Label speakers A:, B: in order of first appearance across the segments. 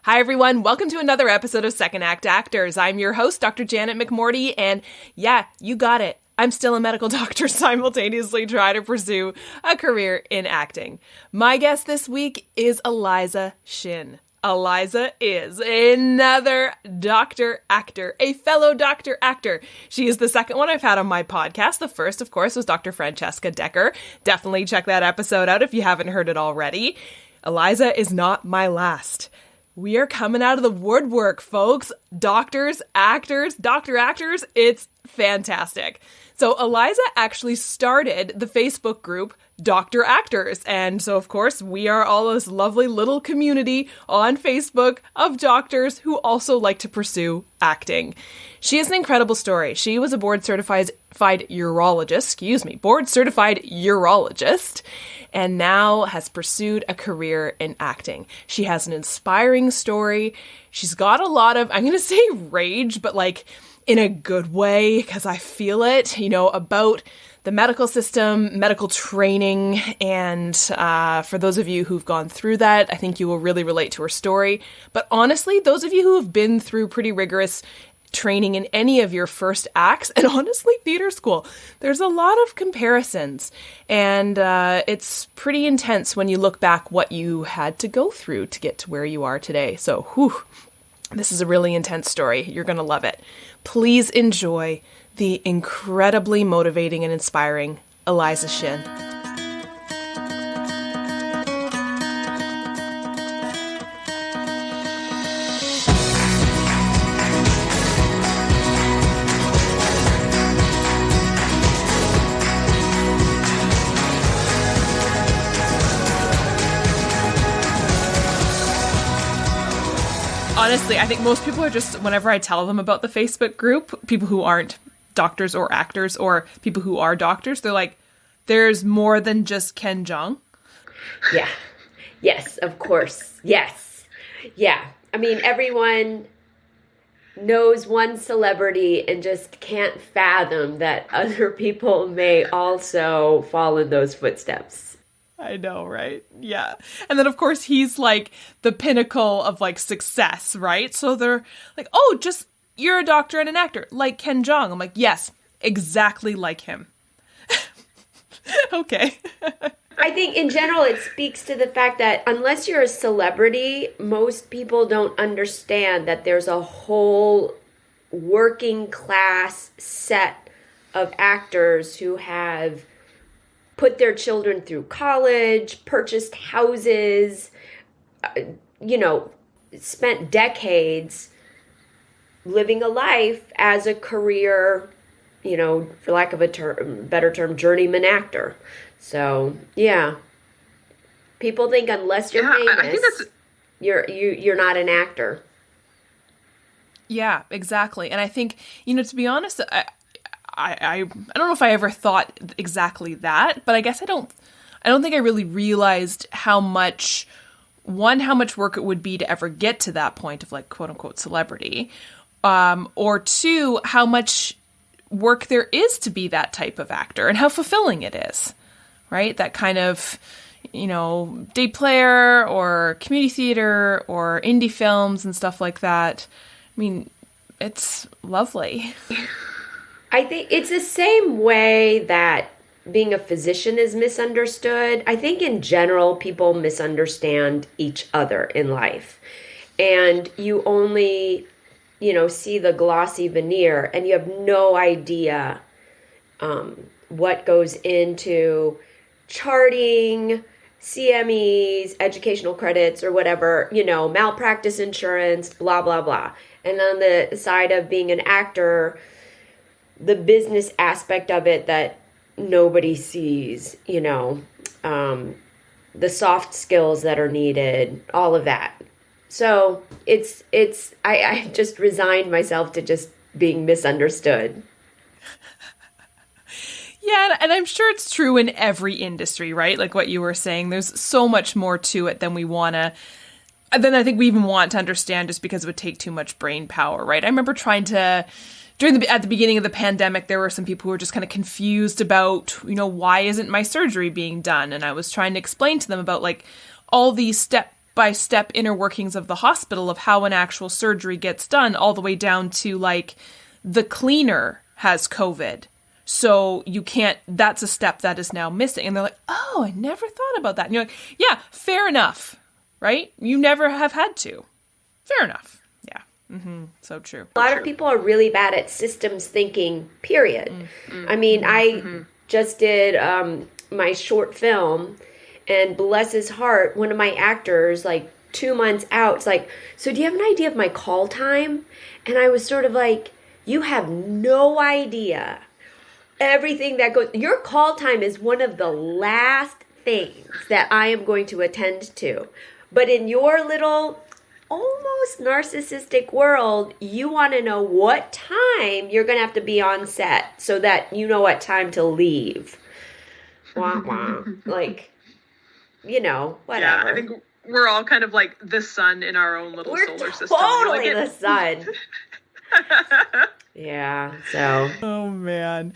A: Hi, everyone. Welcome to another episode of Second Act Actors. I'm your host, Dr. Janet McMorty, and yeah, you got it. I'm still a medical doctor simultaneously trying to pursue a career in acting. My guest this week is Eliza Shin. Eliza is another doctor actor, a fellow doctor actor. She is the second one I've had on my podcast. The first, of course, was Dr. Francesca Decker. Definitely check that episode out if you haven't heard it already. Eliza is not my last. We are coming out of the woodwork, folks. Doctors, actors, doctor actors. It's fantastic. So Eliza actually started the Facebook group Doctor Actors. And so, of course, we are all this lovely little community on Facebook of doctors who also like to pursue acting. She has an incredible story. She was a board-certified urologist, and now has pursued a career in acting. She has an inspiring story. She's got a lot of, I'm going to say rage, but like in a good way, because I feel it, about the medical system, medical training. And for those of you who've gone through that, I think you will really relate to her story. But honestly, those of you who have been through pretty rigorous training in any of your first acts, and honestly, theater school, there's a lot of comparisons. And it's pretty intense when you look back what you had to go through to get to where you are today. So, this is a really intense story. You're going to love it. Please enjoy the incredibly motivating and inspiring Eliza Shin. Honestly, I think most people are just, whenever I tell them about the Facebook group, people who aren't doctors or actors or people who are doctors, they're like, there's more than just Ken Jeong.
B: Yeah. Yes, of course. Yes. Yeah. I mean, everyone knows one celebrity and just can't fathom that other people may also fall in those footsteps.
A: I know, right? Yeah. And then, of course, he's like the pinnacle of like success, right? So they're like, oh, just you're a doctor and an actor, like Ken Jeong. I'm like, yes, exactly like him. Okay.
B: I think in general, it speaks to the fact that unless you're a celebrity, most people don't understand that there's a whole working class set of actors who have put their children through college, purchased houses, spent decades living a life as a career, for lack of a better term, journeyman actor. So, yeah. People think unless you're famous, I think you're not an actor.
A: Yeah, exactly. And I think, to be honest, I don't know if I ever thought exactly that, but I guess I don't think I really realized how much work it would be to ever get to that point of like quote unquote celebrity, or two, how much work there is to be that type of actor and how fulfilling it is, right? That kind of, day player or community theater or indie films and stuff like that. I mean, it's lovely.
B: I think it's the same way that being a physician is misunderstood. I think in general, people misunderstand each other in life. And you only, see the glossy veneer and you have no idea what goes into charting, CMEs, educational credits or whatever, malpractice insurance, blah, blah, blah. And on the side of being an actor, the business aspect of it that nobody sees, the soft skills that are needed, all of that. So I just resigned myself to just being misunderstood.
A: Yeah, and I'm sure it's true in every industry, right? Like what you were saying, there's so much more to it than we want to, than I think we even want to understand just because it would take too much brain power, right? I remember trying to at the beginning of the pandemic, there were some people who were just kind of confused about, why isn't my surgery being done? And I was trying to explain to them about like all these step-by-step inner workings of the hospital of how an actual surgery gets done, all the way down to like the cleaner has COVID. So you can't, that's a step that is now missing. And they're like, oh, I never thought about that. And you're like, yeah, fair enough, right? You never have had to. Fair enough. Yeah. Mm-hmm. So true.
B: A lot of people are really bad at systems thinking, period. Mm-hmm. I mean, I just did my short film, and bless his heart, one of my actors, like 2 months out, it's like, so do you have an idea of my call time? And I was sort of like, you have no idea. Everything that goes, your call time is one of the last things that I am going to attend to. But in your little, almost narcissistic world, you want to know what time you're going to have to be on set so that you know what time to leave. Wah, wah. Like, you know, whatever.
C: Yeah, I think we're all kind of like the sun in our own little solar system.
B: We're totally
C: like
B: the sun. Yeah, so.
A: Oh, man.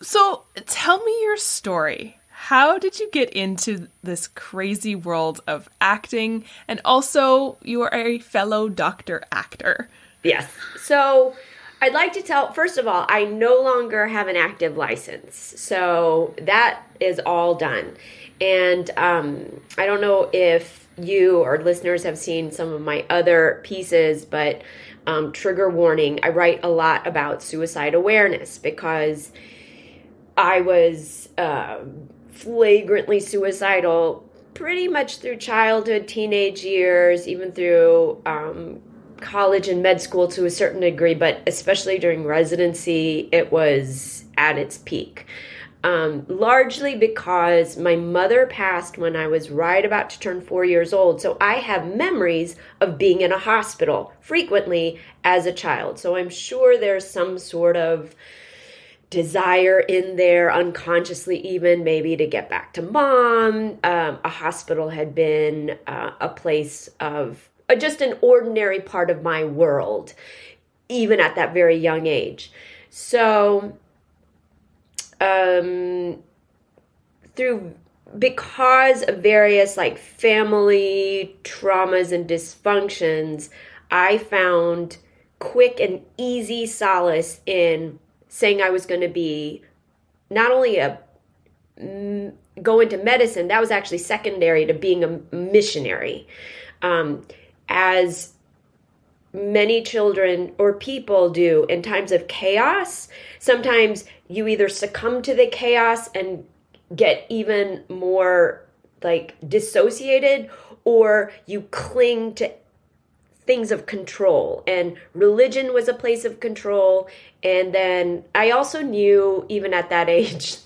A: So tell me your story. How did you get into this crazy world of acting? And also, you are a fellow doctor actor.
B: Yes. So I'd like to tell, first of all, I no longer have an active license. So that is all done. And I don't know if you or listeners have seen some of my other pieces, but trigger warning, I write a lot about suicide awareness because I was flagrantly suicidal pretty much through childhood, teenage years, even through college and med school to a certain degree, but especially during residency, it was at its peak. Largely because my mother passed when I was right about to turn 4 years old. So I have memories of being in a hospital frequently as a child. So I'm sure there's some sort of desire in there, unconsciously even, maybe to get back to mom. A hospital had been a place of just an ordinary part of my world, even at that very young age. So because of various like family traumas and dysfunctions, I found quick and easy solace in saying I was going to be not only go into medicine, that was actually secondary to being a missionary. As many children or people do in times of chaos, sometimes you either succumb to the chaos and get even more like dissociated, or you cling to things of control. And religion was a place of control. And then I also knew, even at that age,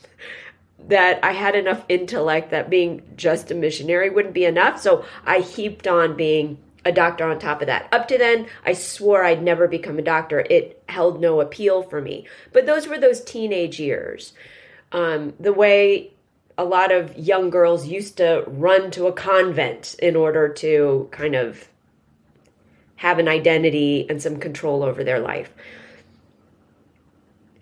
B: that I had enough intellect that being just a missionary wouldn't be enough. So I heaped on being a doctor on top of that. Up to then, I swore I'd never become a doctor. It held no appeal for me. But those were those teenage years. The way a lot of young girls used to run to a convent in order to kind of have an identity and some control over their life.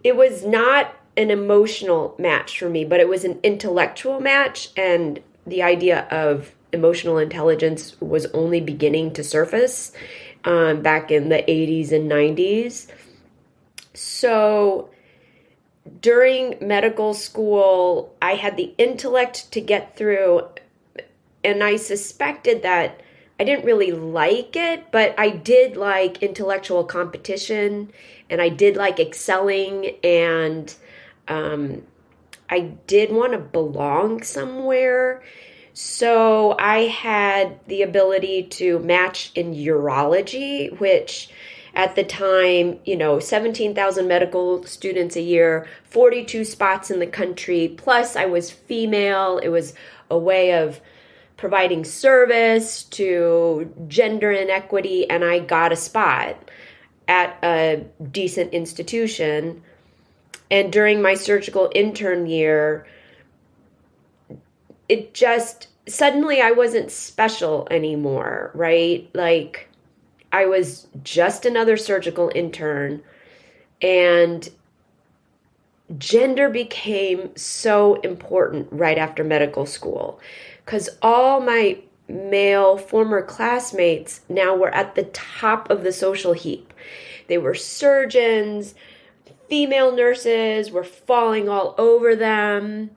B: It was not an emotional match for me, but it was an intellectual match, and the idea of emotional intelligence was only beginning to surface back in the 80s and 90s. So during medical school, I had the intellect to get through, and I suspected that I didn't really like it, but I did like intellectual competition, and I did like excelling, and I did want to belong somewhere. So I had the ability to match in urology, which at the time, 17,000 medical students a year, 42 spots in the country, plus I was female. It was a way of providing service to gender inequity, and I got a spot at a decent institution. And during my surgical intern year, it just, suddenly I wasn't special anymore, right? Like, I was just another surgical intern, and gender became so important right after medical school, because all my male former classmates now were at the top of the social heap. They were surgeons, female nurses were falling all over them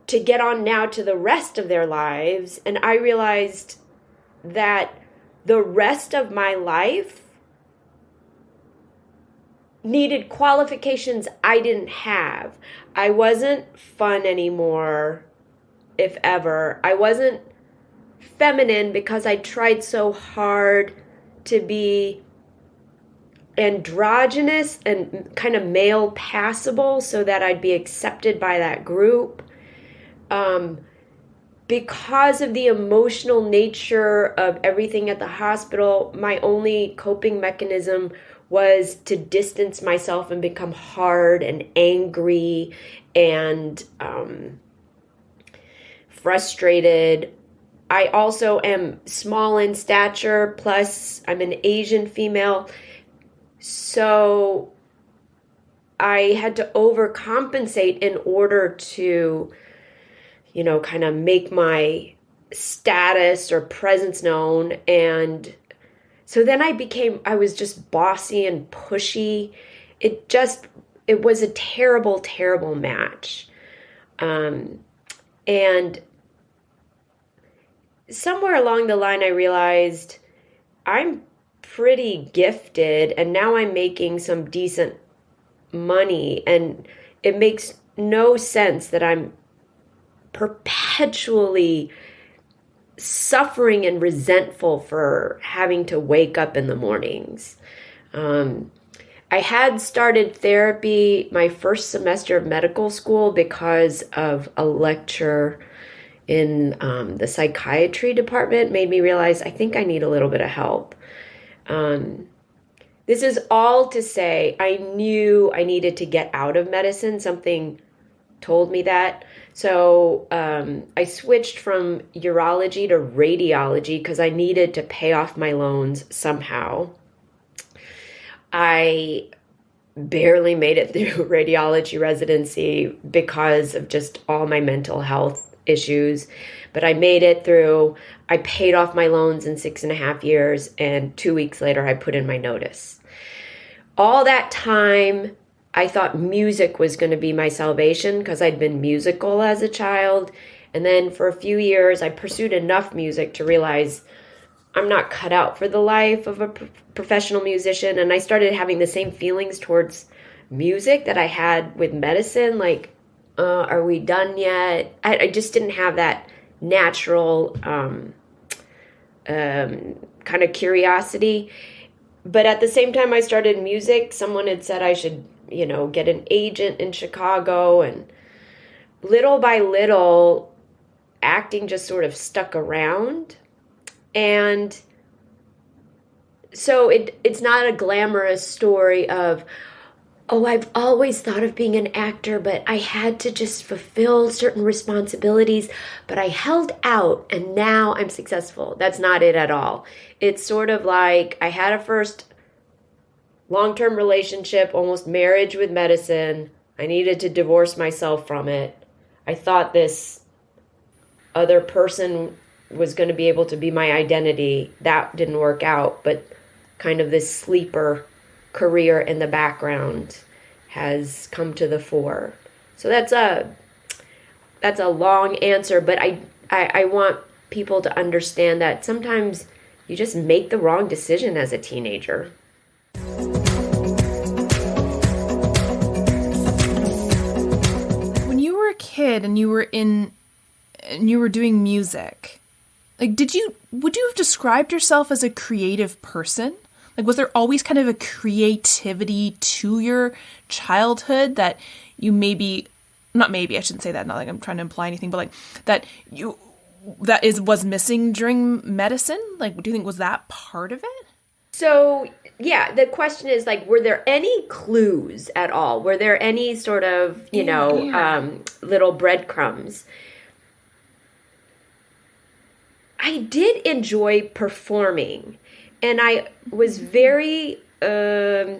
B: to get on now to the rest of their lives. And I realized that the rest of my life needed qualifications I didn't have. I wasn't fun anymore, if ever. I wasn't feminine because I tried so hard to be androgynous and kind of male passable so that I'd be accepted by that group. Because of the emotional nature of everything at the hospital, my only coping mechanism was to distance myself and become hard and angry and frustrated. I also am small in stature, plus I'm an Asian female. So I had to overcompensate in order to, kind of make my status or presence known. And so then I was just bossy and pushy. It was a terrible, terrible match. And somewhere along the line, I realized I'm pretty gifted, and now I'm making some decent money, and it makes no sense that I'm perpetually suffering and resentful for having to wake up in the mornings. I had started therapy my first semester of medical school because of a lecture in the psychiatry department made me realize I think I need a little bit of help. This is all to say I knew I needed to get out of medicine. Something told me that. So I switched from urology to radiology because I needed to pay off my loans somehow. I barely made it through radiology residency because of just all my mental health issues. But I made it through. I paid off my loans in 6.5 years, and 2 weeks later I put in my notice. All that time, I thought music was going to be my salvation because I'd been musical as a child. And then for a few years, I pursued enough music to realize I'm not cut out for the life of a professional musician. And I started having the same feelings towards music that I had with medicine. Like, are we done yet? I just didn't have that natural kind of curiosity. But at the same time I started music, someone had said I should, get an agent in Chicago. And little by little, acting just sort of stuck around. And so it's not a glamorous story of, oh, I've always thought of being an actor, but I had to just fulfill certain responsibilities, but I held out and now I'm successful. That's not it at all. It's sort of like I had a first long-term relationship, almost marriage with medicine. I needed to divorce myself from it. I thought this other person was going to be able to be my identity. That didn't work out, but kind of this sleeper career in the background has come to the fore. So that's a long answer, but I want people to understand that sometimes you just make the wrong decision as a teenager.
A: When you were a kid and you were doing music, like would you have described yourself as a creative person? Like, was there always kind of a creativity to your childhood that you I shouldn't say that, not like I'm trying to imply anything, but like was missing during medicine? Like, do you think was that part of it?
B: So, yeah, the question is like, were there any clues at all? Were there any sort of, little breadcrumbs? I did enjoy performing. And I was very, I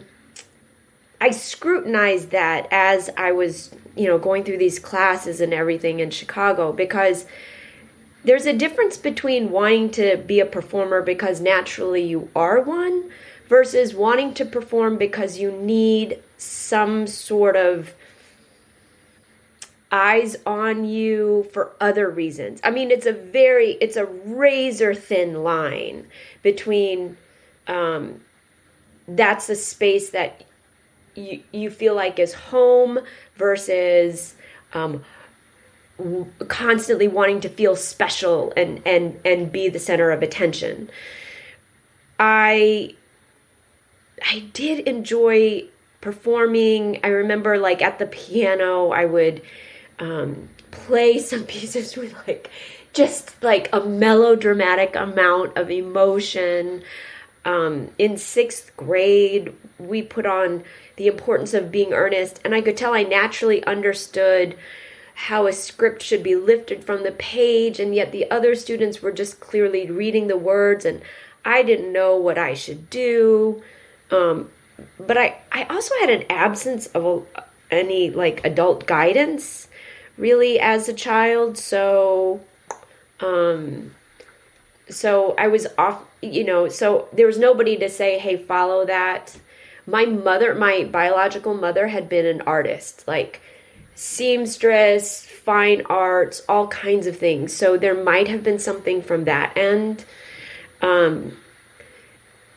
B: scrutinized that as I was, going through these classes and everything in Chicago, because there's a difference between wanting to be a performer because naturally you are one versus wanting to perform because you need some sort of eyes on you for other reasons. I mean, it's a razor thin line between that's a space that you feel like is home versus constantly wanting to feel special and be the center of attention. I did enjoy performing. I remember like at the piano, I would play some pieces with just a melodramatic amount of emotion. In sixth grade, we put on The Importance of Being Earnest, and I could tell I naturally understood how a script should be lifted from the page, and yet the other students were just clearly reading the words, and I didn't know what I should do. But I also had an absence of any adult guidance really as a child. So I was off, so there was nobody to say, hey, follow that. My biological mother had been an artist, seamstress, fine arts, all kinds of things. So there might have been something from that end.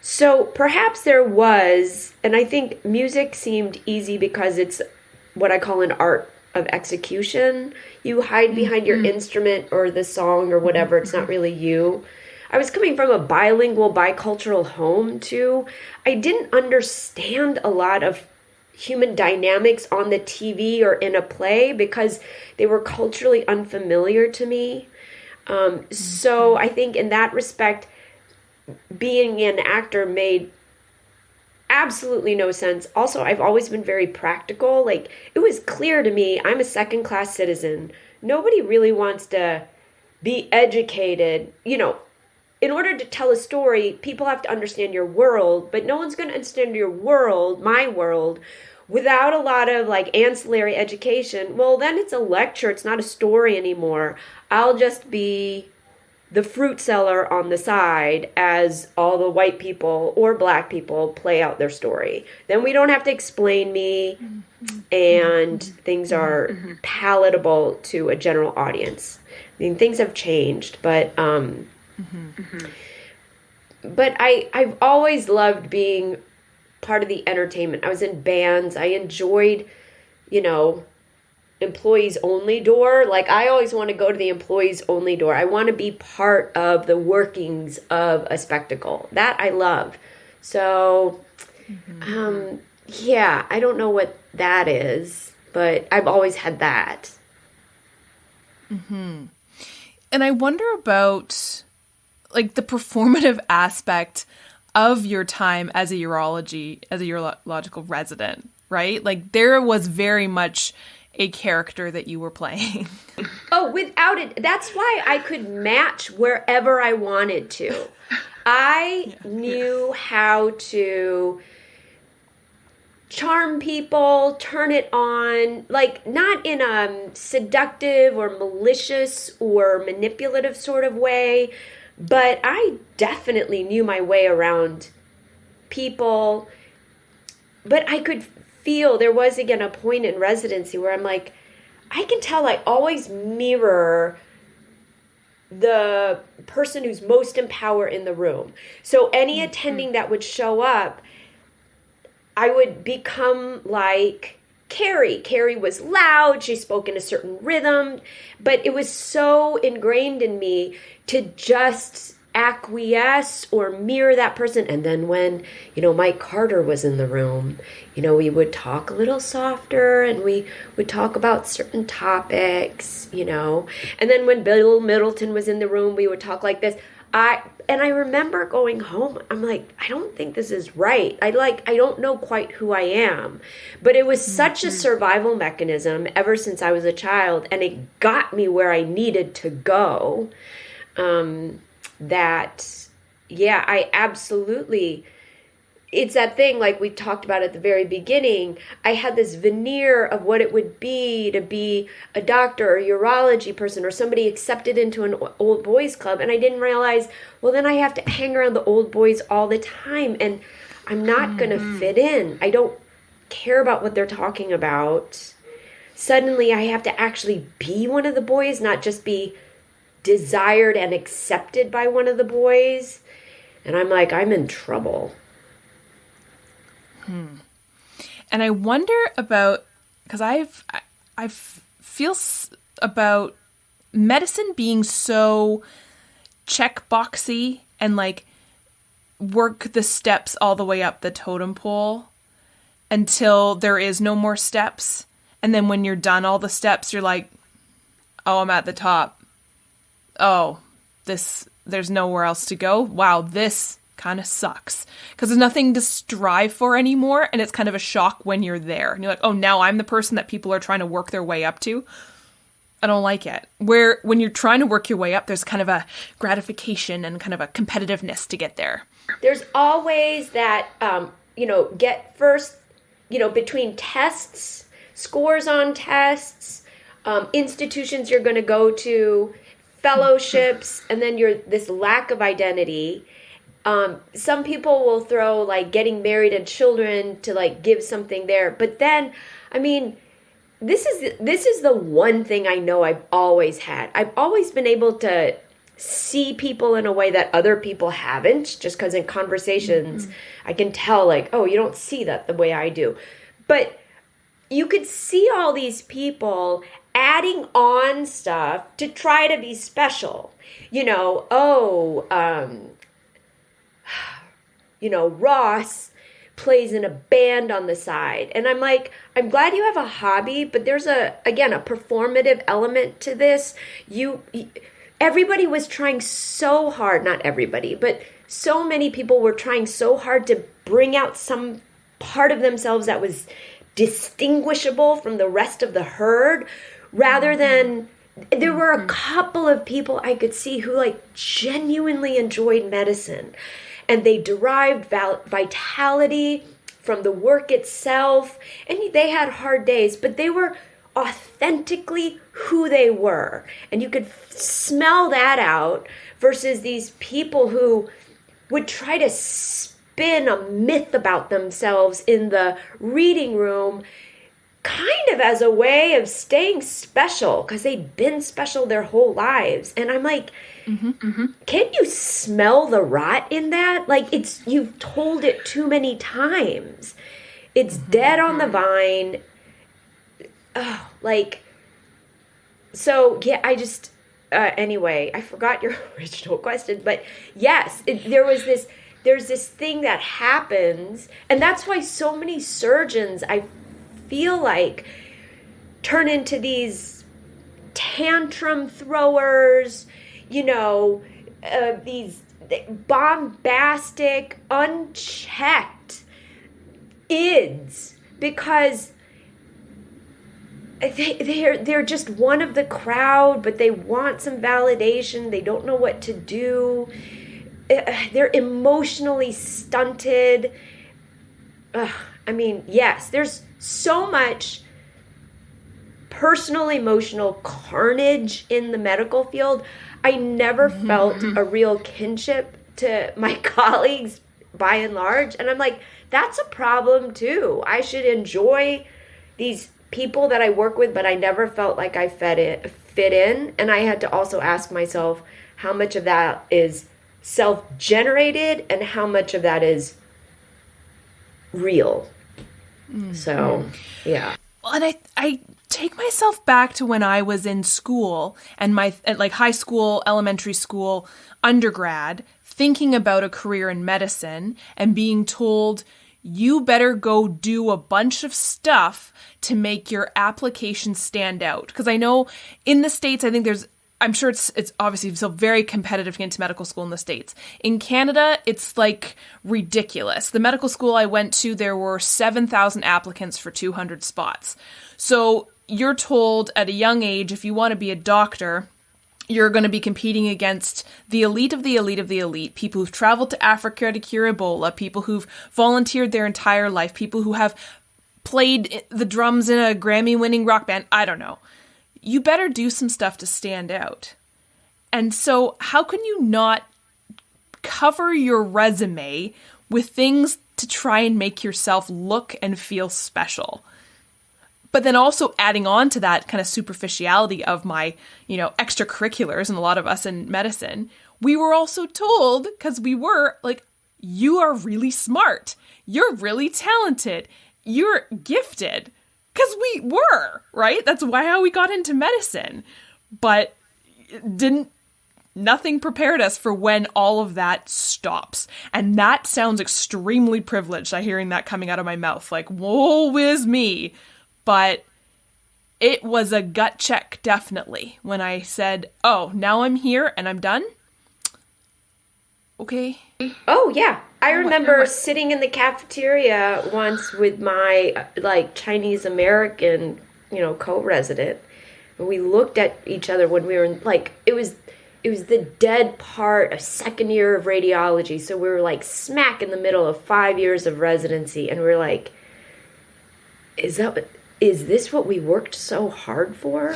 B: So perhaps there was, and I think music seemed easy because it's what I call an art of execution. You hide behind your instrument or the song or whatever. It's not really you. I was coming from a bilingual, bicultural home too. I didn't understand a lot of human dynamics on the TV or in a play because they were culturally unfamiliar to me. So I think in that respect, being an actor made absolutely no sense. Also, I've always been very practical. It was clear to me, I'm a second-class citizen. Nobody really wants to be educated. In order to tell a story, people have to understand your world, but no one's going to understand your world, my world, without a lot of ancillary education. Well, then it's a lecture. It's not a story anymore. I'll just be the fruit seller on the side as all the white people or black people play out their story. Then we don't have to explain me, and things are palatable to a general audience. I mean, things have changed, but I've always loved being part of the entertainment. I was in bands. I enjoyed, employees only door. I always want to go to the employees only door. I want to be part of the workings of a spectacle. That I love. So, yeah, I don't know what that is, but I've always had that.
A: And I wonder about the performative aspect of your time as a urological resident, right? There was very much a character that you were playing.
B: Oh, without it. That's why I could match wherever I wanted to. I knew how to charm people, turn it on, not in a seductive or malicious or manipulative sort of way, but I definitely knew my way around people. But I could feel, there was again a point in residency where I'm I can tell I always mirror the person who's most in power in the room. So any attending that would show up, I would become like Carrie. Carrie was loud. She spoke in a certain rhythm, but it was so ingrained in me to just acquiesce or mirror that person. And then when, Mike Carter was in the room, we would talk a little softer and we would talk about certain topics, And then when Bill Middleton was in the room, we would talk like this. I remember going home, I'm I don't think this is right. I don't know quite who I am. But it was such a survival mechanism ever since I was a child, and it got me where I needed to go. I absolutely, it's that thing like we talked about at the very beginning. I had this veneer of what it would be to be a doctor or a urology person or somebody accepted into an old boys club. And I didn't realize, well, then I have to hang around the old boys all the time. And I'm not going to fit in. I don't care about what they're talking about. Suddenly I have to actually be one of the boys, not just be desired and accepted by one of the boys. And I'm like, I'm in trouble.
A: And I wonder about, because I feel about medicine being so checkboxy and like work the steps all the way up the totem pole until there is no more steps. And then when you're done all the steps, you're like, oh, I'm at the top. Oh, there's nowhere else to go. Wow, this kind of sucks. Because there's nothing to strive for anymore. And it's kind of a shock when you're there. And you're like, oh, now I'm the person that people are trying to work their way up to. I don't like it. Where when you're trying to work your way up, there's kind of a gratification and kind of a competitiveness to get there.
B: There's always that, get first, between tests, scores on tests, institutions you're going to go to, fellowships, and then this lack of identity. Some people will throw like getting married and children to like give something there. But then, I mean, this is the one thing I know I've always had. I've always been able to see people in a way that other people haven't, just because in conversations I can tell like, oh, you don't see that the way I do. But you could see all these people adding on stuff to try to be special. Ross plays in a band on the side. And I'm like, I'm glad you have a hobby, but there's a performative element to this. Everybody was trying so hard, not everybody, but so many people were trying so hard to bring out some part of themselves that was distinguishable from the rest of the herd, rather than there were a couple of people I could see who like genuinely enjoyed medicine. And they derived vitality from the work itself. And they had hard days, but they were authentically who they were. And you could smell that out versus these people who would try to spin a myth about themselves in the reading room, kind of as a way of staying special because they'd been special their whole lives. And I'm like, can't you smell the rot in that? Like you've told it too many times. It's dead on the vine. Oh, anyway, I forgot your original question, but yes, there's this thing that happens. And that's why so many surgeons, I feel like, turn into these tantrum throwers, these bombastic, unchecked ids, because they're just one of the crowd, but they want some validation. They don't know what to do. They're emotionally stunted. Yes, there's so much personal emotional carnage in the medical field. I never felt a real kinship to my colleagues by and large. And I'm like, that's a problem too. I should enjoy these people that I work with, but I never felt like I fit in. And I had to also ask myself how much of that is self-generated and how much of that real. So, yeah.
A: Well, and I take myself back to when I was in school and like high school, elementary school, undergrad, thinking about a career in medicine and being told, you better go do a bunch of stuff to make your application stand out. Because I know in the States, I'm sure it's obviously still very competitive to get into medical school in the States. In Canada, it's like ridiculous. The medical school I went to, there were 7,000 applicants for 200 spots. So you're told at a young age, if you want to be a doctor, You're going to be competing against the elite of the elite of the elite, people who've traveled to Africa to cure Ebola, people who've volunteered their entire life, people who have played the drums in a Grammy-winning rock band. I don't know. You better do some stuff to stand out. And so how can you not cover your resume with things to try and make yourself look and feel special? But then also adding on to that kind of superficiality of my, extracurriculars, and a lot of us in medicine, we were also told, because we were like, you are really smart. You're really talented. You're gifted. Because we were, right? That's how we got into medicine. But nothing prepared us for when all of that stops. And that sounds extremely privileged, hearing that coming out of my mouth. Like, woe is me. But it was a gut check, definitely, when I said, oh, now I'm here and I'm done. Okay.
B: Oh, yeah. I remember sitting in the cafeteria once with my, Chinese American, co-resident. And we looked at each other when we were in, it was the dead part of second year of radiology. So we were, smack in the middle of 5 years of residency. And we were like, is this what we worked so hard for?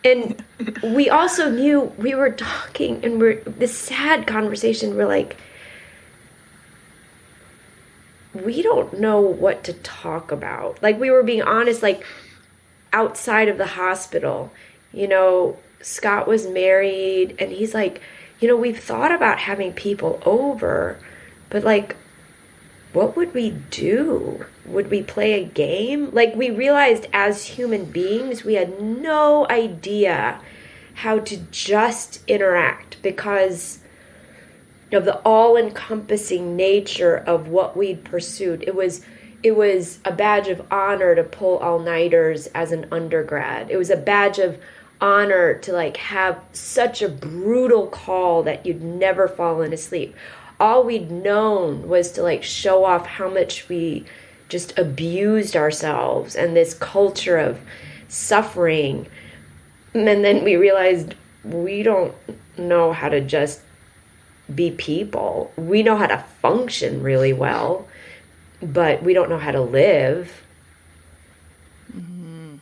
B: And we also knew we were talking, and this sad conversation, we're like, we don't know what to talk about. We were being honest, outside of the hospital, Scott was married, and he's like, we've thought about having people over, but what would we do? Would we play a game? We realized as human beings, we had no idea how to just interact because of the all-encompassing nature of what we'd pursued. It was a badge of honor to pull all-nighters as an undergrad. It was a badge of honor to have such a brutal call that you'd never fallen asleep. All we'd known was to show off how much we just abused ourselves and this culture of suffering. And then we realized we don't know how to just be people. We know how to function really well, but we don't know how to live.
A: Mm-hmm.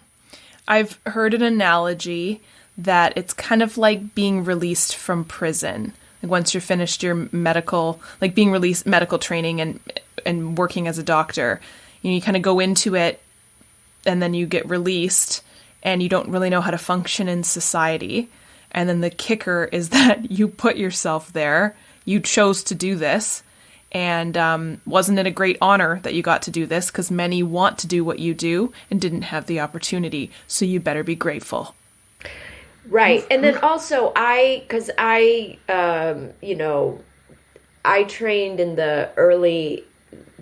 A: I've heard an analogy that it's kind of like being released from prison. Once you're finished your medical, being released, medical training and working as a doctor, you kind of go into it and then you get released and you don't really know how to function in society. And then the kicker is that you put yourself there. You chose to do this. And wasn't it a great honor that you got to do this? Because many want to do what you do and didn't have the opportunity. So you better be grateful.
B: Right. And then also I trained in the early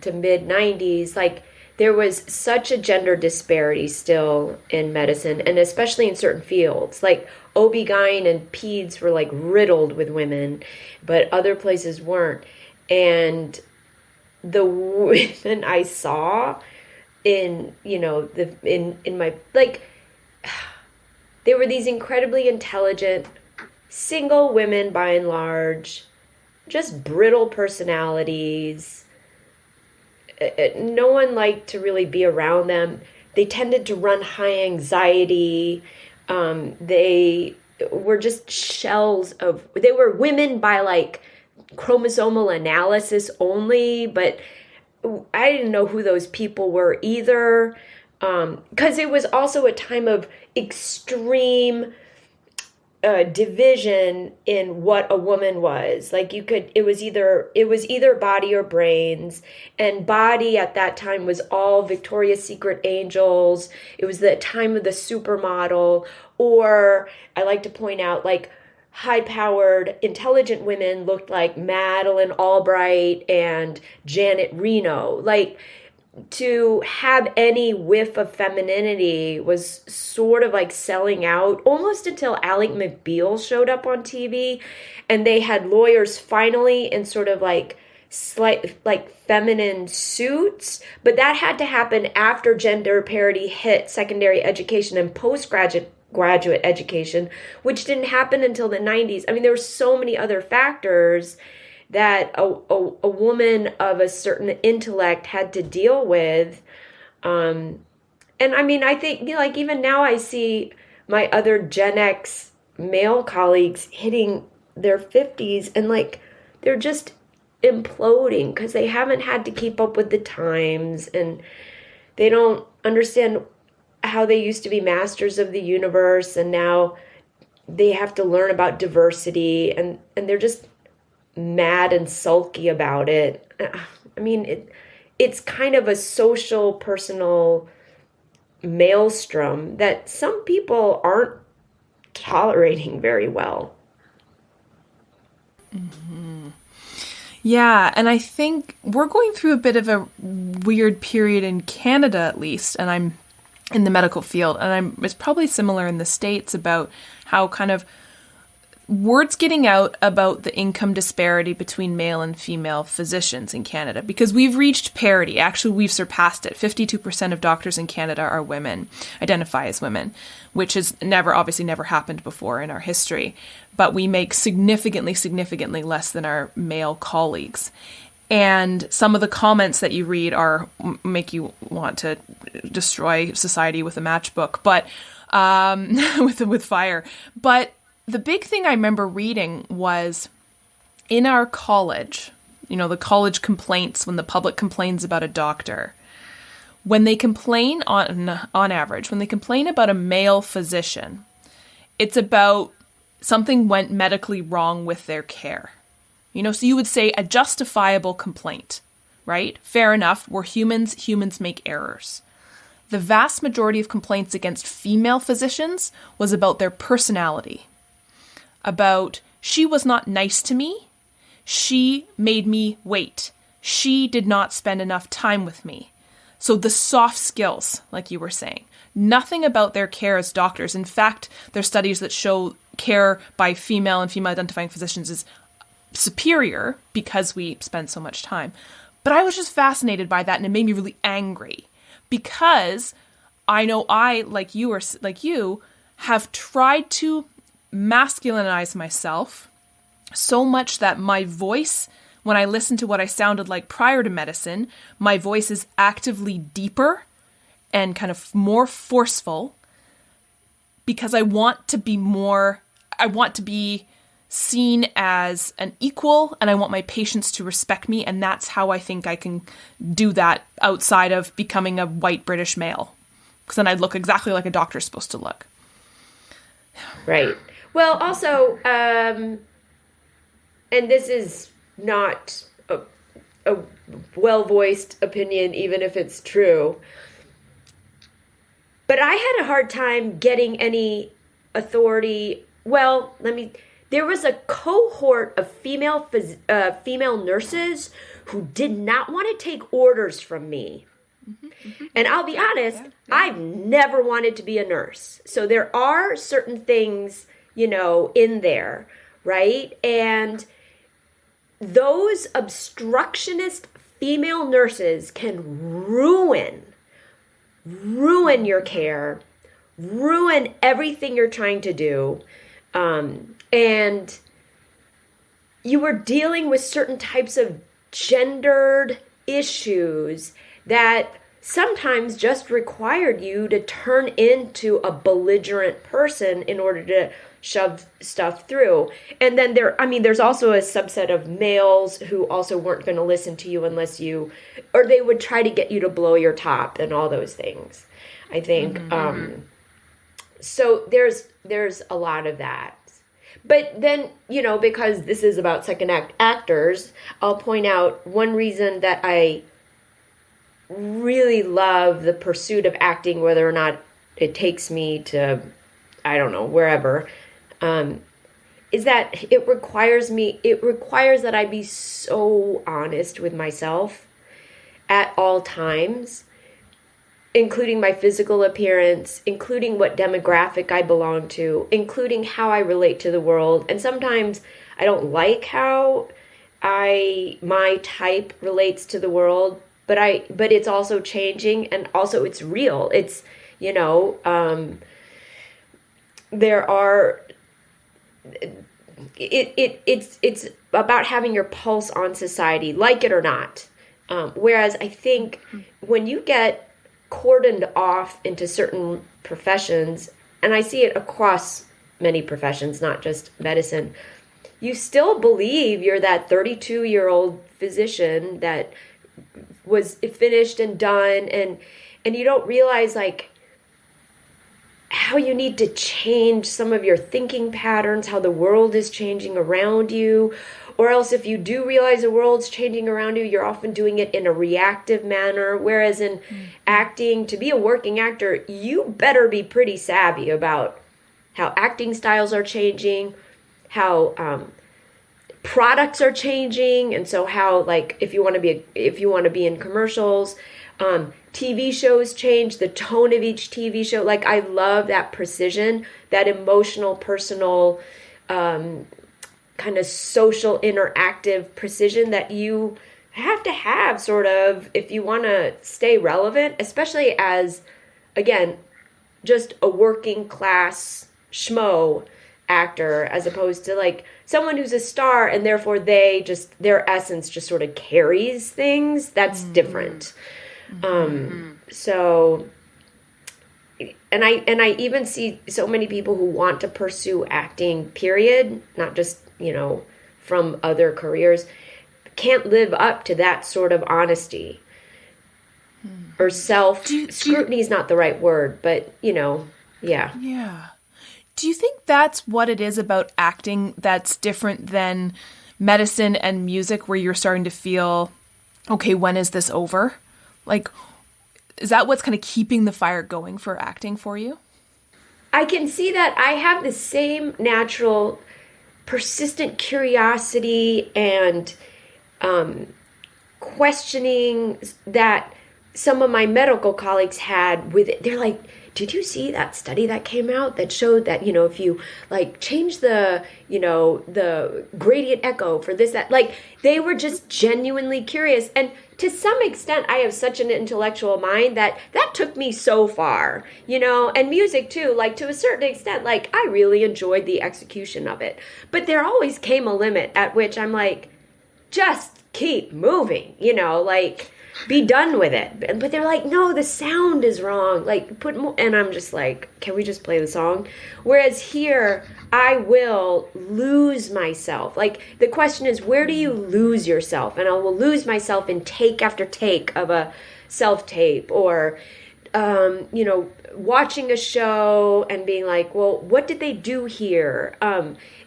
B: to mid 90s, there was such a gender disparity still in medicine, and especially in certain fields. OB-GYN and peds were riddled with women, but other places weren't. And the women I saw in my they were these incredibly intelligent, single women by and large, just brittle personalities. No one liked to really be around them. They tended to run high anxiety. They were just shells of, they were women by chromosomal analysis only, but I didn't know who those people were either. Because it was also a time of extreme division in what a woman was. It was either body or brains, and body at that time was all Victoria's Secret angels. It was the time of the supermodel, or I like to point out high-powered, intelligent women looked like Madeleine Albright and Janet Reno. To have any whiff of femininity was sort of selling out, almost until Alec McBeal showed up on TV, and they had lawyers finally in sort of slight feminine suits. But that had to happen after gender parity hit secondary education and postgraduate graduate education, which didn't happen until the 90s. I mean, there were so many other factors that a woman of a certain intellect had to deal with. And I mean, I think, like even now I see my other Gen X male colleagues hitting their 50s and like they're just imploding because they haven't had to keep up with the times and they don't understand how they used to be masters of the universe and now they have to learn about diversity and they're just mad and sulky about it. I mean, it's kind of a social, personal maelstrom that some people aren't tolerating very well.
A: Mm-hmm. Yeah, and I think we're going through a bit of a weird period in Canada, at least, and I'm in the medical field, and it's probably similar in the States about how kind of word's getting out about the income disparity between male and female physicians in Canada because we've reached parity. Actually, we've surpassed it. 52% of doctors in Canada are women, identify as women, which has obviously never happened before in our history. But we make significantly less than our male colleagues. And some of the comments that you read make you want to destroy society with a matchbook, but with fire. But the big thing I remember reading was in our college, the college complaints when the public complains about a doctor. When they complain on average, when they complain about a male physician, it's about something went medically wrong with their care. So you would say a justifiable complaint, right? Fair enough. We're humans. Humans make errors. The vast majority of complaints against female physicians was about their personality. About, she was not nice to me. She made me wait. She did not spend enough time with me. So the soft skills, like you were saying, nothing about their care as doctors. In fact, there are studies that show care by female and female identifying physicians is superior because we spend so much time. But I was just fascinated by that, and it made me really angry because I know like you, have tried to masculinize myself so much that my voice, when I listen to what I sounded like prior to medicine, my voice is actively deeper and kind of more forceful because I want to be seen as an equal and I want my patients to respect me. And that's how I think I can do that outside of becoming a white British male. Because then I'd look exactly like a doctor's supposed to look.
B: Right. Well, also, and this is not a well-voiced opinion, even if it's true, but I had a hard time getting any authority. Well, there was a cohort of female nurses who did not want to take orders from me. Mm-hmm, mm-hmm. And I'll be honest, I've never wanted to be a nurse. So there are certain things, in there, right? And those obstructionist female nurses can ruin your care, ruin everything you're trying to do. And you were dealing with certain types of gendered issues that sometimes just required you to turn into a belligerent person in order to shove stuff through. And then there's also a subset of males who also weren't going to listen to you or they would try to get you to blow your top and all those things, I think. Mm-hmm. So there's a lot of that. But then, because this is about second act actors, I'll point out one reason that I really love the pursuit of acting, whether or not it takes me to, I don't know, wherever, is that it requires that I be so honest with myself at all times, including my physical appearance, including what demographic I belong to, including how I relate to the world. And sometimes I don't like how my type relates to the world, but it's also changing, and also it's real. It's, there are, it's about having your pulse on society, like it or not. Whereas I think when you get cordoned off into certain professions, and I see it across many professions, not just medicine, you still believe you're that 32-year-old physician that was finished and done, and you don't realize like how you need to change some of your thinking patterns, how the world is changing around you. Or else if you do realize the world's changing around you, you're often doing it in a reactive manner. Whereas in acting, to be a working actor, you better be pretty savvy about how acting styles are changing, how products are changing, and so how, like, if you want to be in commercials, TV shows change, the tone of each TV show. Like, I love that precision, that emotional, personal, kind of social, interactive precision that you have to have, sort of, if you want to stay relevant, especially as, again, just a working class schmo actor, as opposed to like someone who's a star and therefore their essence just sort of carries things. That's different. So, and I even see so many people who want to pursue acting, period, not just, from other careers, can't live up to that sort of honesty or scrutiny is not the right word, but yeah.
A: Yeah. Do you think that's what it is about acting that's different than medicine and music, where you're starting to feel, okay, when is this over? Like, is that what's kind of keeping the fire going for acting for you?
B: I can see that. I have the same natural, persistent curiosity and questioning that some of my medical colleagues had with it. They're like, did you see that study that came out that showed that, if you like change the gradient echo for this, that, like, they were just genuinely curious. And to some extent, I have such an intellectual mind that took me so far, and music too, like, to a certain extent, like, I really enjoyed the execution of it. But there always came a limit at which I'm like, just keep moving, like, be done with it. But they're like, no, the sound is wrong. Like, put more. And I'm just like, can we just play the song? Whereas here, I will lose myself. Like, the question is, where do you lose yourself? And I will lose myself in take after take of a self-tape, or, watching a show and being like, well, what did they do here?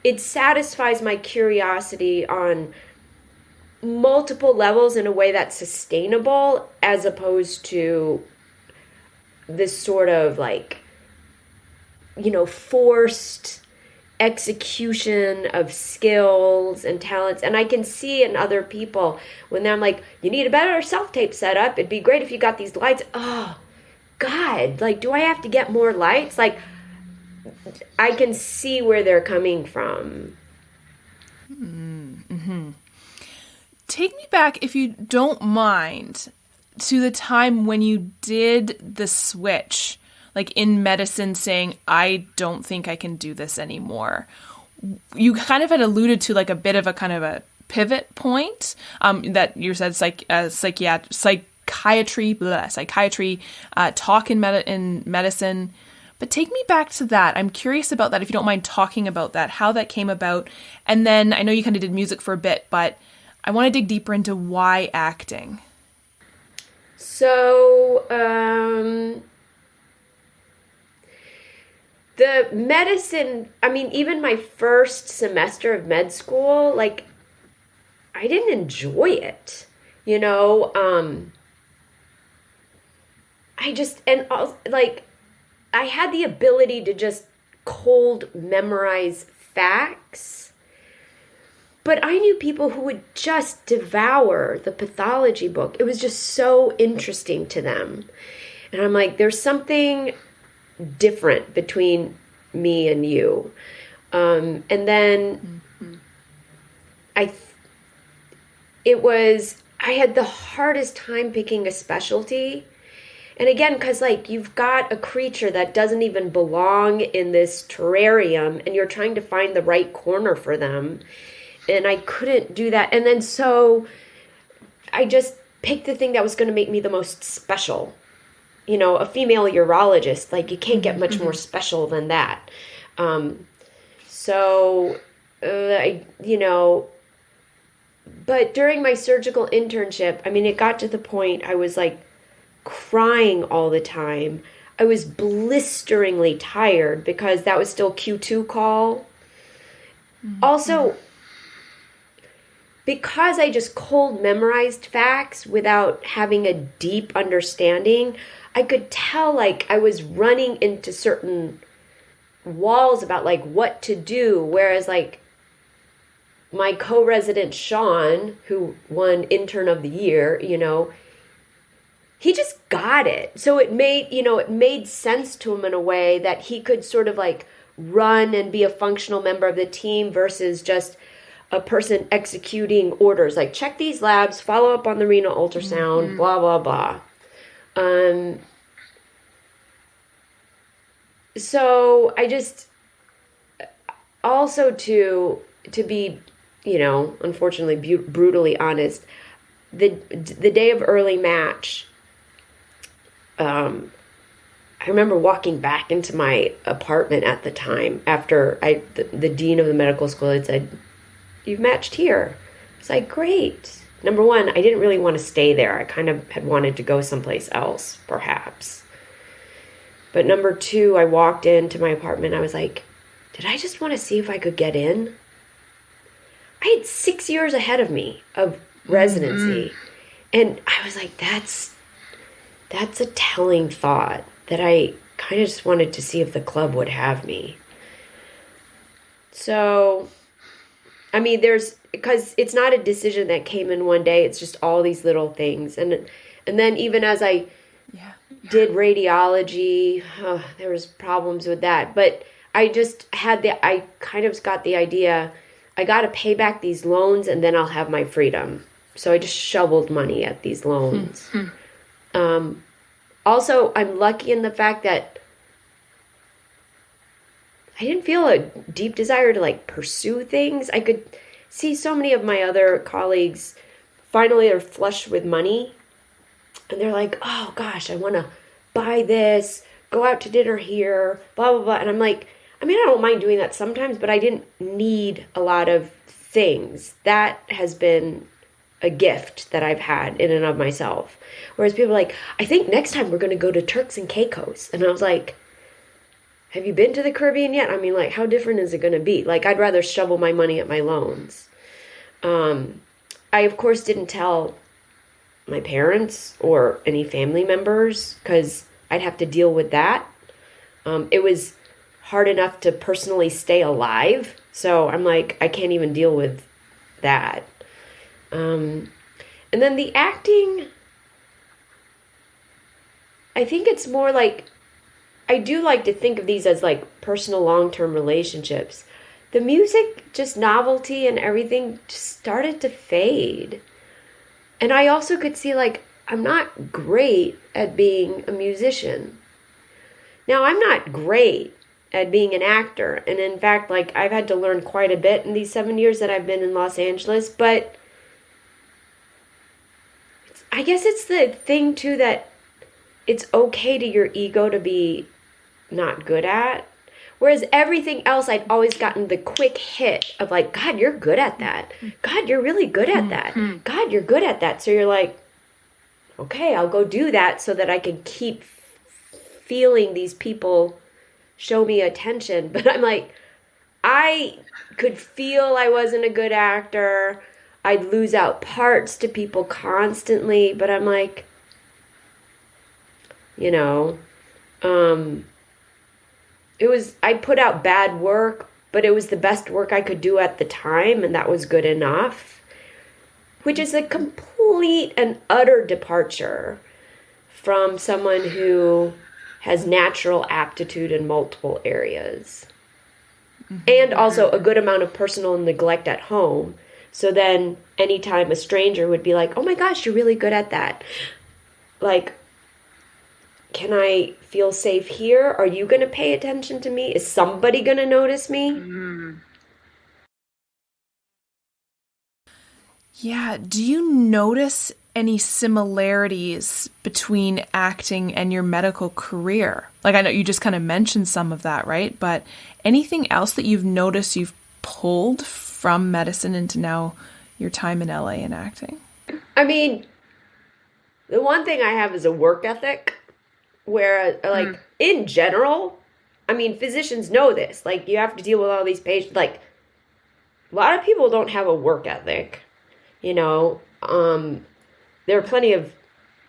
B: It satisfies my curiosity on multiple levels in a way that's sustainable, as opposed to this sort of like, forced execution of skills and talents. And I can see in other people when I'm like, you need a better self-tape setup. It'd be great if you got these lights. Oh God, like, do I have to get more lights? Like, I can see where they're coming from.
A: Mm-hmm. Take me back, if you don't mind, to the time when you did the switch, like in medicine, saying, I don't think I can do this anymore. You kind of had alluded to like a bit of a kind of a pivot point, that you said psychiatry talk in medicine. But take me back to that. I'm curious about that, if you don't mind talking about that, how that came about. And then I know you kind of did music for a bit, but I want to dig deeper into why acting.
B: So, the medicine, even my first semester of med school, like, I didn't enjoy it, I had the ability to just cold memorize facts. But I knew people who would just devour the pathology book. It was just so interesting to them. And I'm like, there's something different between me and you. And then I had the hardest time picking a specialty. And again, because like you've got a creature that doesn't even belong in this terrarium and you're trying to find the right corner for them. And I couldn't do that. And then so I just picked the thing that was going to make me the most special. You know, a female urologist, like you can't get much more special than that. But during my surgical internship, I mean, it got to the point I was like crying all the time. I was blisteringly tired because that was still Q2 call. Also, because I just cold memorized facts without having a deep understanding, I could tell like I was running into certain walls about like what to do. Whereas like my co-resident Sean, who won intern of the year, you know, he just got it. So it made sense to him in a way that he could sort of like run and be a functional member of the team versus just a person executing orders like check these labs, follow up on the renal ultrasound, blah, blah, blah. So I just also to be, you know, unfortunately brutally honest, the day of early match, I remember walking back into my apartment at the time after the dean of the medical school had said, "You've matched here." It's like, great. Number one, I didn't really want to stay there. I kind of had wanted to go someplace else, perhaps. But number two, I walked into my apartment. I was like, did I just want to see if I could get in? I had 6 years ahead of me of residency. And I was like, that's a telling thought that I kind of just wanted to see if the club would have me. So, I mean, because it's not a decision that came in one day. It's just all these little things. And then even as I did radiology, there was problems with that. But I kind of got the idea, I got to pay back these loans and then I'll have my freedom. So I just shoveled money at these loans. Also, I'm lucky in the fact that I didn't feel a deep desire to like pursue things. I could see so many of my other colleagues finally are flush with money. And they're like, oh gosh, I want to buy this, go out to dinner here, blah, blah, blah. And I'm like, I mean, I don't mind doing that sometimes, but I didn't need a lot of things. That has been a gift that I've had in and of myself. Whereas people are like, I think next time we're going to go to Turks and Caicos. And I was like, have you been to the Caribbean yet? I mean, like, how different is it going to be? Like, I'd rather shovel my money at my loans. I, of course, didn't tell my parents or any family members because I'd have to deal with that. It was hard enough to personally stay alive. So I'm like, I can't even deal with that. And then the acting, I think it's more like, I do like to think of these as like personal long-term relationships. The music, just novelty and everything just started to fade. And I also could see like, I'm not great at being a musician. Now, I'm not great at being an actor. And in fact, like I've had to learn quite a bit in these 7 years that I've been in Los Angeles. But I guess it's the thing too that it's okay to your ego to be not good at. Whereas everything else, I'd always gotten the quick hit of like, God, you're good at that. God, you're really good at that. God, you're good at that. So you're like, okay, I'll go do that so that I can keep feeling these people show me attention. But I'm like, I could feel I wasn't a good actor. I'd lose out parts to people constantly. But I'm like, you know, I put out bad work, but it was the best work I could do at the time, and that was good enough, which is a complete and utter departure from someone who has natural aptitude in multiple areas. And also a good amount of personal neglect at home. So then anytime a stranger would be like, oh my gosh, you're really good at that. Like, can I feel safe here? Are you going to pay attention to me? Is somebody going to notice me?
C: Mm.
A: Yeah. Do you notice any similarities between acting and your medical career? Like, I know you just kind of mentioned some of that, right? But anything else that you've noticed you've pulled from medicine into now your time in LA and acting?
B: I mean, the one thing I have is a work ethic where, like, in general, I mean, physicians know this. Like, you have to deal with all these patients. Like, a lot of people don't have a work ethic, you know. There are plenty of,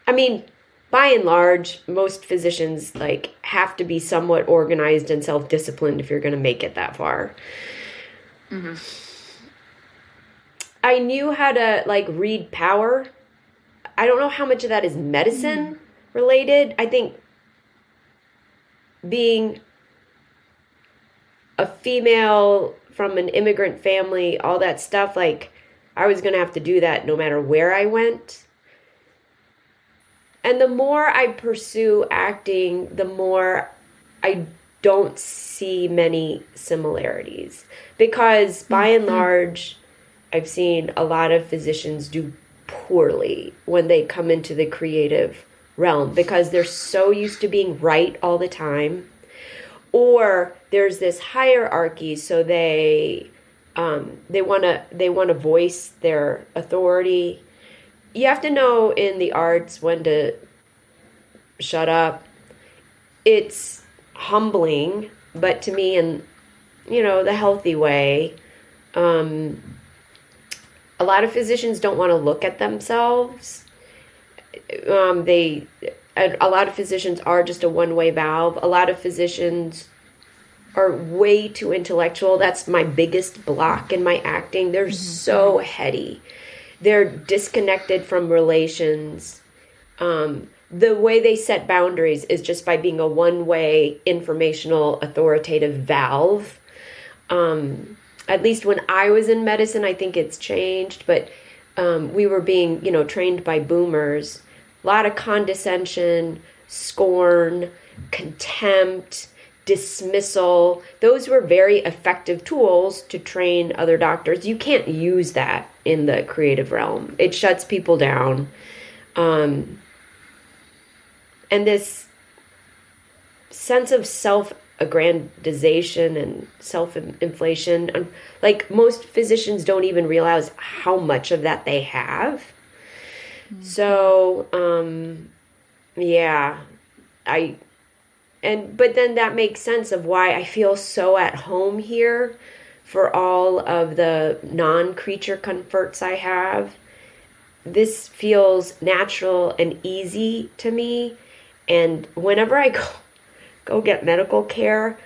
B: I mean, by and large, most physicians, like, have to be somewhat organized and self-disciplined if you're going to make it that far. Mm-hmm. I knew how to, like, read power. I don't know how much of that is medicine related. I think being a female from an immigrant family, all that stuff, like, I was going to have to do that no matter where I went. And the more I pursue acting, the more I don't see many similarities. Because by and large, I've seen a lot of physicians do poorly when they come into the creative realm because they're so used to being right all the time. Or there's this hierarchy, so they want to voice their authority. You have to know in the arts when to shut up. It's humbling, but to me, in, you know, the healthy way. A lot of physicians don't want to look at themselves. A lot of physicians are just a one-way valve. A lot of physicians are way too intellectual. That's my biggest block in my acting. They're so heady. They're disconnected from relations. The way they set boundaries is just by being a one-way informational authoritative valve. At least when I was in medicine, I think it's changed, but we were being, you know, trained by boomers. A lot of condescension, scorn, contempt, dismissal. Those were very effective tools to train other doctors. You can't use that in the creative realm. It shuts people down. And this sense of self-aggrandization and self-inflation, like, most physicians don't even realize how much of that they have. So, yeah, but then that makes sense of why I feel so at home here for all of the non-creature comforts I have. This feels natural and easy to me. And whenever I go get medical care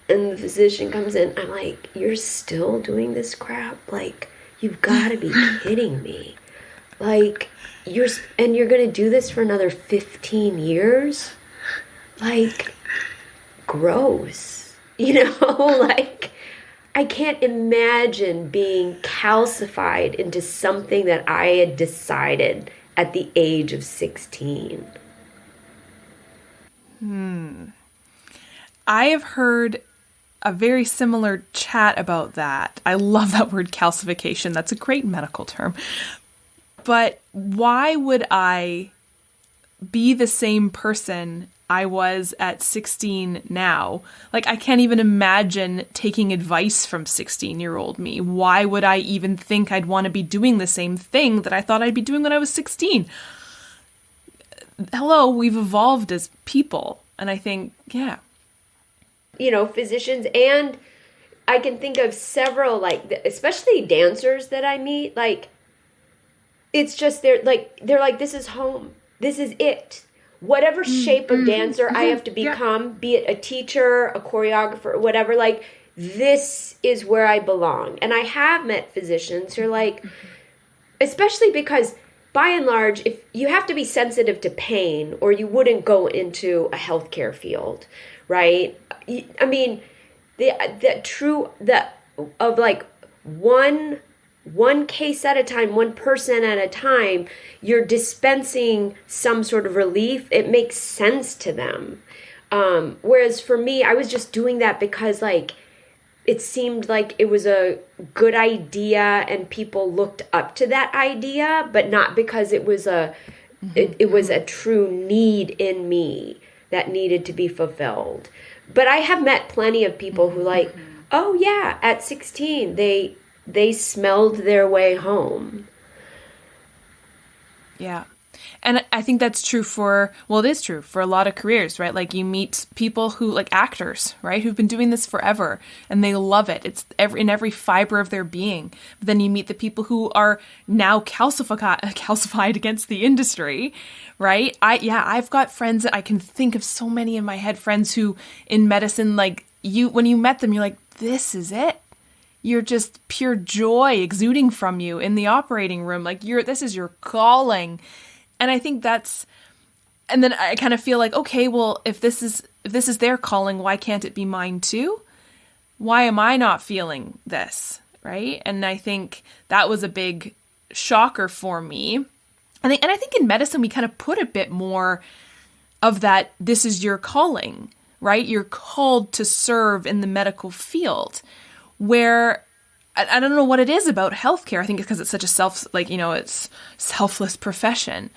B: and the physician comes in, I'm like, you're still doing this crap? Like, you've got to be kidding me. Like, you're going to do this for another 15 years? Like, gross. You know, like, I can't imagine being calcified into something that I had decided at the age of 16.
A: I have heard a very similar chat about that. I love that word, calcification. That's a great medical term. But why would I be the same person I was at 16 now? Like, I can't even imagine taking advice from 16-year-old me. Why would I even think I'd want to be doing the same thing that I thought I'd be doing when I was 16? Hello, we've evolved as people. And I think, yeah.
B: You know, physicians, and I can think of several, like, especially dancers that I meet, like, it's just, they're like, this is home. This is it. Whatever shape of dancer I have to become, be it a teacher, a choreographer, whatever, like, this is where I belong. And I have met physicians who are like, especially because by and large, if you have to be sensitive to pain or you wouldn't go into a healthcare field, right? I mean, of like one one case at a time, one person at a time, you're dispensing some sort of relief. It makes sense to them. Whereas for me, I was just doing that because like it seemed like it was a good idea and people looked up to that idea, but not because it was it was a true need in me that needed to be fulfilled. But I have met plenty of people who like, oh yeah, at 16, they smelled their way home.
A: Yeah. And I think that's true it is true for a lot of careers, right? Like you meet people who like actors, right? Who've been doing this forever and they love it. It's in every fiber of their being. But then you meet the people who are now calcified against the industry, right? I've got friends that I can think of so many in my head, friends who in medicine, like when you met them, you're like, this is it. You're just pure joy exuding from you in the operating room. Like this is your calling. And I think and then I kind of feel like, okay, well, if this is their calling, why can't it be mine too? Why am I not feeling this? Right. And I think that was a big shocker for me. I think in medicine, we kind of put a bit more of that. This is your calling, right? You're called to serve in the medical field, where I don't know what it is about healthcare. I think it's because it's such a it's selfless profession.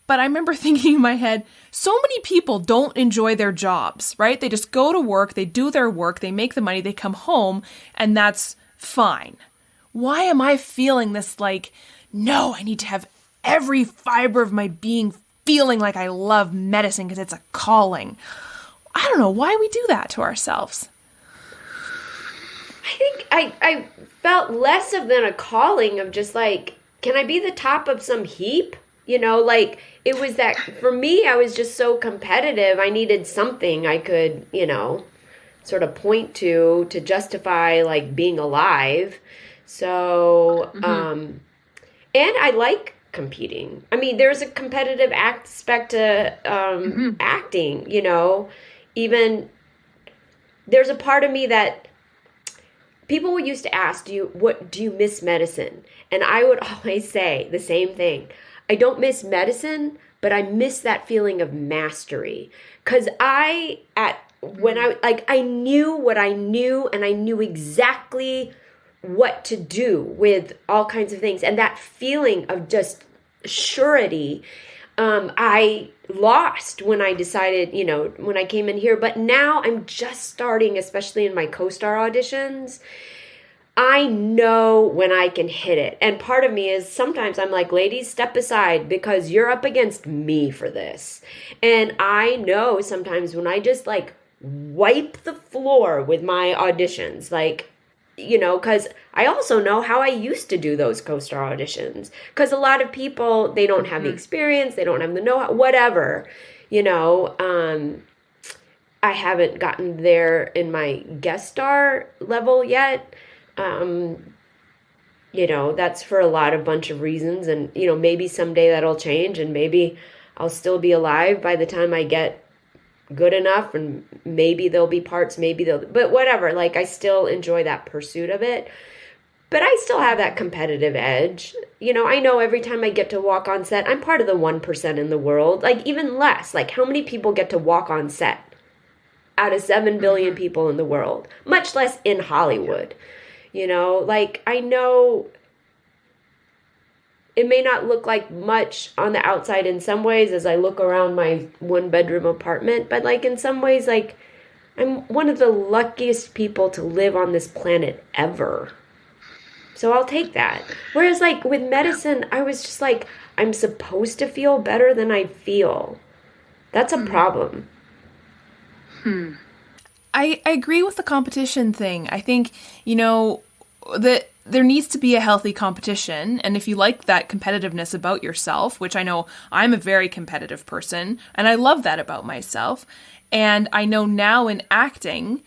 A: But I remember thinking in my head, so many people don't enjoy their jobs, right? They just go to work, they do their work, they make the money, they come home, and that's fine. Why am I feeling this like, no, I need to have every fiber of my being feeling like I love medicine because it's a calling? I don't know why we do that to ourselves.
B: I think I felt less of than a calling of just like, can I be the top of some heap? You know, like it was that for me, I was just so competitive. I needed something I could, sort of point to justify like being alive. So, and I like competing. I mean, there's a competitive aspect to acting, even there's a part of me that people used to ask, do you miss medicine? And I would always say the same thing. I don't miss medicine, but I miss that feeling of mastery. Because I knew what I knew, and I knew exactly what to do with all kinds of things. And that feeling of just surety, I lost when I decided, when I came in here. But now I'm just starting, especially in my co-star auditions, I know when I can hit it. And part of me is sometimes I'm like, ladies, step aside because you're up against me for this. And I know sometimes when I just like wipe the floor with my auditions, like, because I also know how I used to do those co-star auditions. Because a lot of people, they don't have the experience, they don't have the know-how, whatever, I haven't gotten there in my guest star level yet. That's for a bunch of reasons, and maybe someday that'll change, and maybe I'll still be alive by the time I get good enough, and maybe there'll be parts, but whatever, like I still enjoy that pursuit of it, but I still have that competitive edge. I know every time I get to walk on set, I'm part of the 1% in the world, like even less, like how many people get to walk on set out of 7 billion people in the world, much less in Hollywood. Like I know it may not look like much on the outside in some ways as I look around my 1-bedroom apartment, but like in some ways, like I'm one of the luckiest people to live on this planet ever. So I'll take that. Whereas like with medicine, I was just like, I'm supposed to feel better than I feel. That's a problem.
A: I agree with the competition thing. I think, that there needs to be a healthy competition. And if you like that competitiveness about yourself, which I know I'm a very competitive person, and I love that about myself. And I know now in acting,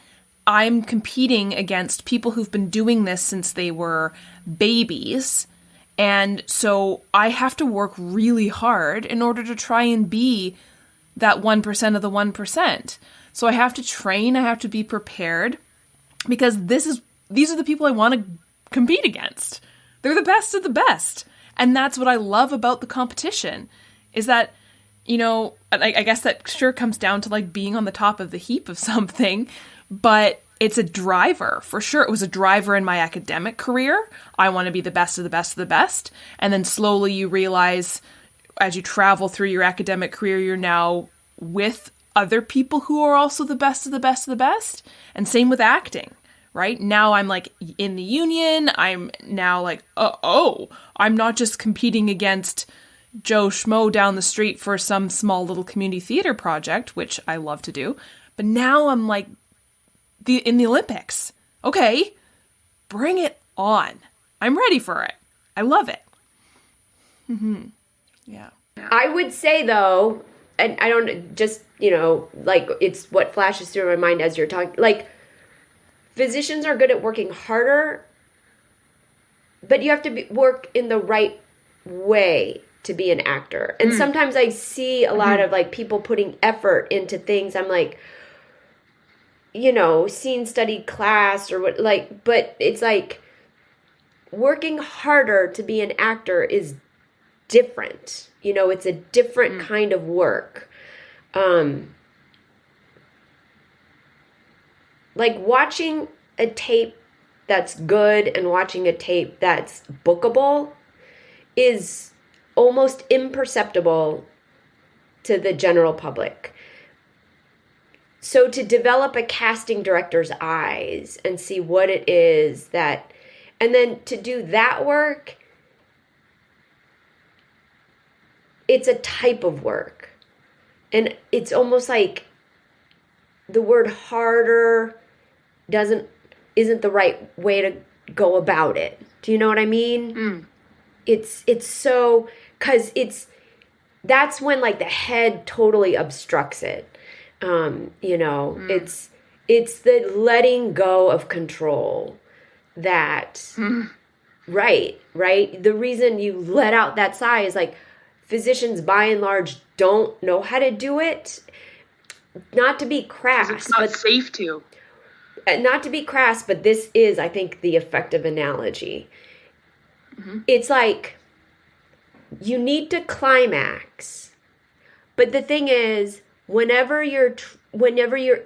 A: I'm competing against people who've been doing this since they were babies. And so I have to work really hard in order to try and be that 1% of the 1%. So I have to train, I have to be prepared, because these are the people I want to compete against. They're the best of the best. And that's what I love about the competition, is that, you know, I guess that sure comes down to like being on the top of the heap of something, but it's a driver for sure. It was a driver in my academic career. I want to be the best of the best of the best. And then slowly you realize as you travel through your academic career, you're now with other people who are also the best of the best of the best. And same with acting, right? Now I'm like in the union. I'm now like, I'm not just competing against Joe Schmo down the street for some small little community theater project, which I love to do. But now I'm like in the Olympics. Okay, bring it on. I'm ready for it. I love it. Mm-hmm. Yeah.
B: I would say though, and I don't just, you know, like it's what flashes through my mind as you're talking, like physicians are good at working harder, but you have to work in the right way to be an actor. And sometimes I see a lot of like people putting effort into things. I'm like, you know, scene study class or what, like, but it's like working harder to be an actor is different. You know, it's a different kind of work. Like watching a tape that's good and watching a tape that's bookable is almost imperceptible to the general public. So to develop a casting director's eyes and see what it is that, and then to do that work, it's a type of work. And it's almost like the word harder isn't the right way to go about it. Do you know what I mean? It's so, because that's when like the head totally obstructs it. You know, it's the letting go of control that, right. The reason you let out that sigh is like physicians by and large don't know how to do it. Not to be crass.
C: It's not safe to.
B: Not to be crass, but this is, I think, the effective analogy. It's like you need to climax, but the thing is, whenever you're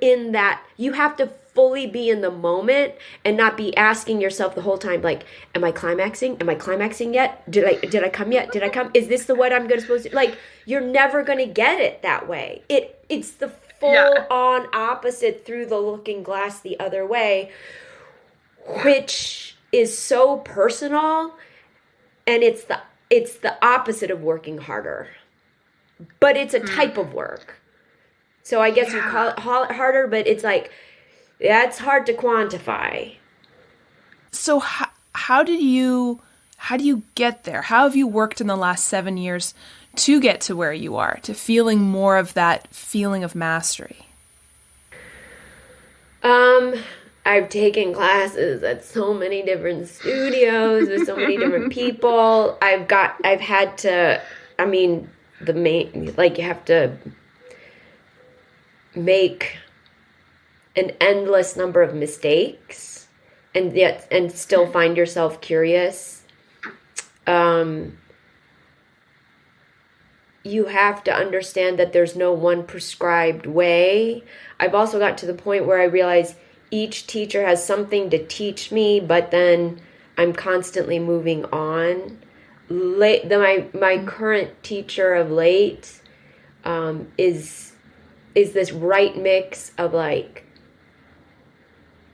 B: in that, you have to fully be in the moment and not be asking yourself the whole time, like, am I climaxing? Am I climaxing yet? Did I come yet? Did I come? Is this the what I'm supposed to? Like, you're never going to get it that way. It's the full on opposite through the looking glass the other way, which is so personal, and it's the opposite of working harder, but it's a type of work. So I guess you call it harder, but it's like, that's hard to quantify.
A: So how do you get there? How have you worked in the last 7 years to get to where you are, to feeling more of that feeling of mastery?
B: I've taken classes at so many different studios with so many different people. I've had to, I mean, you have to make an endless number of mistakes and still find yourself curious. You have to understand that there's no one prescribed way. I've also got to the point where I realize each teacher has something to teach me, but then I'm constantly moving on. My current teacher of late is this right mix of like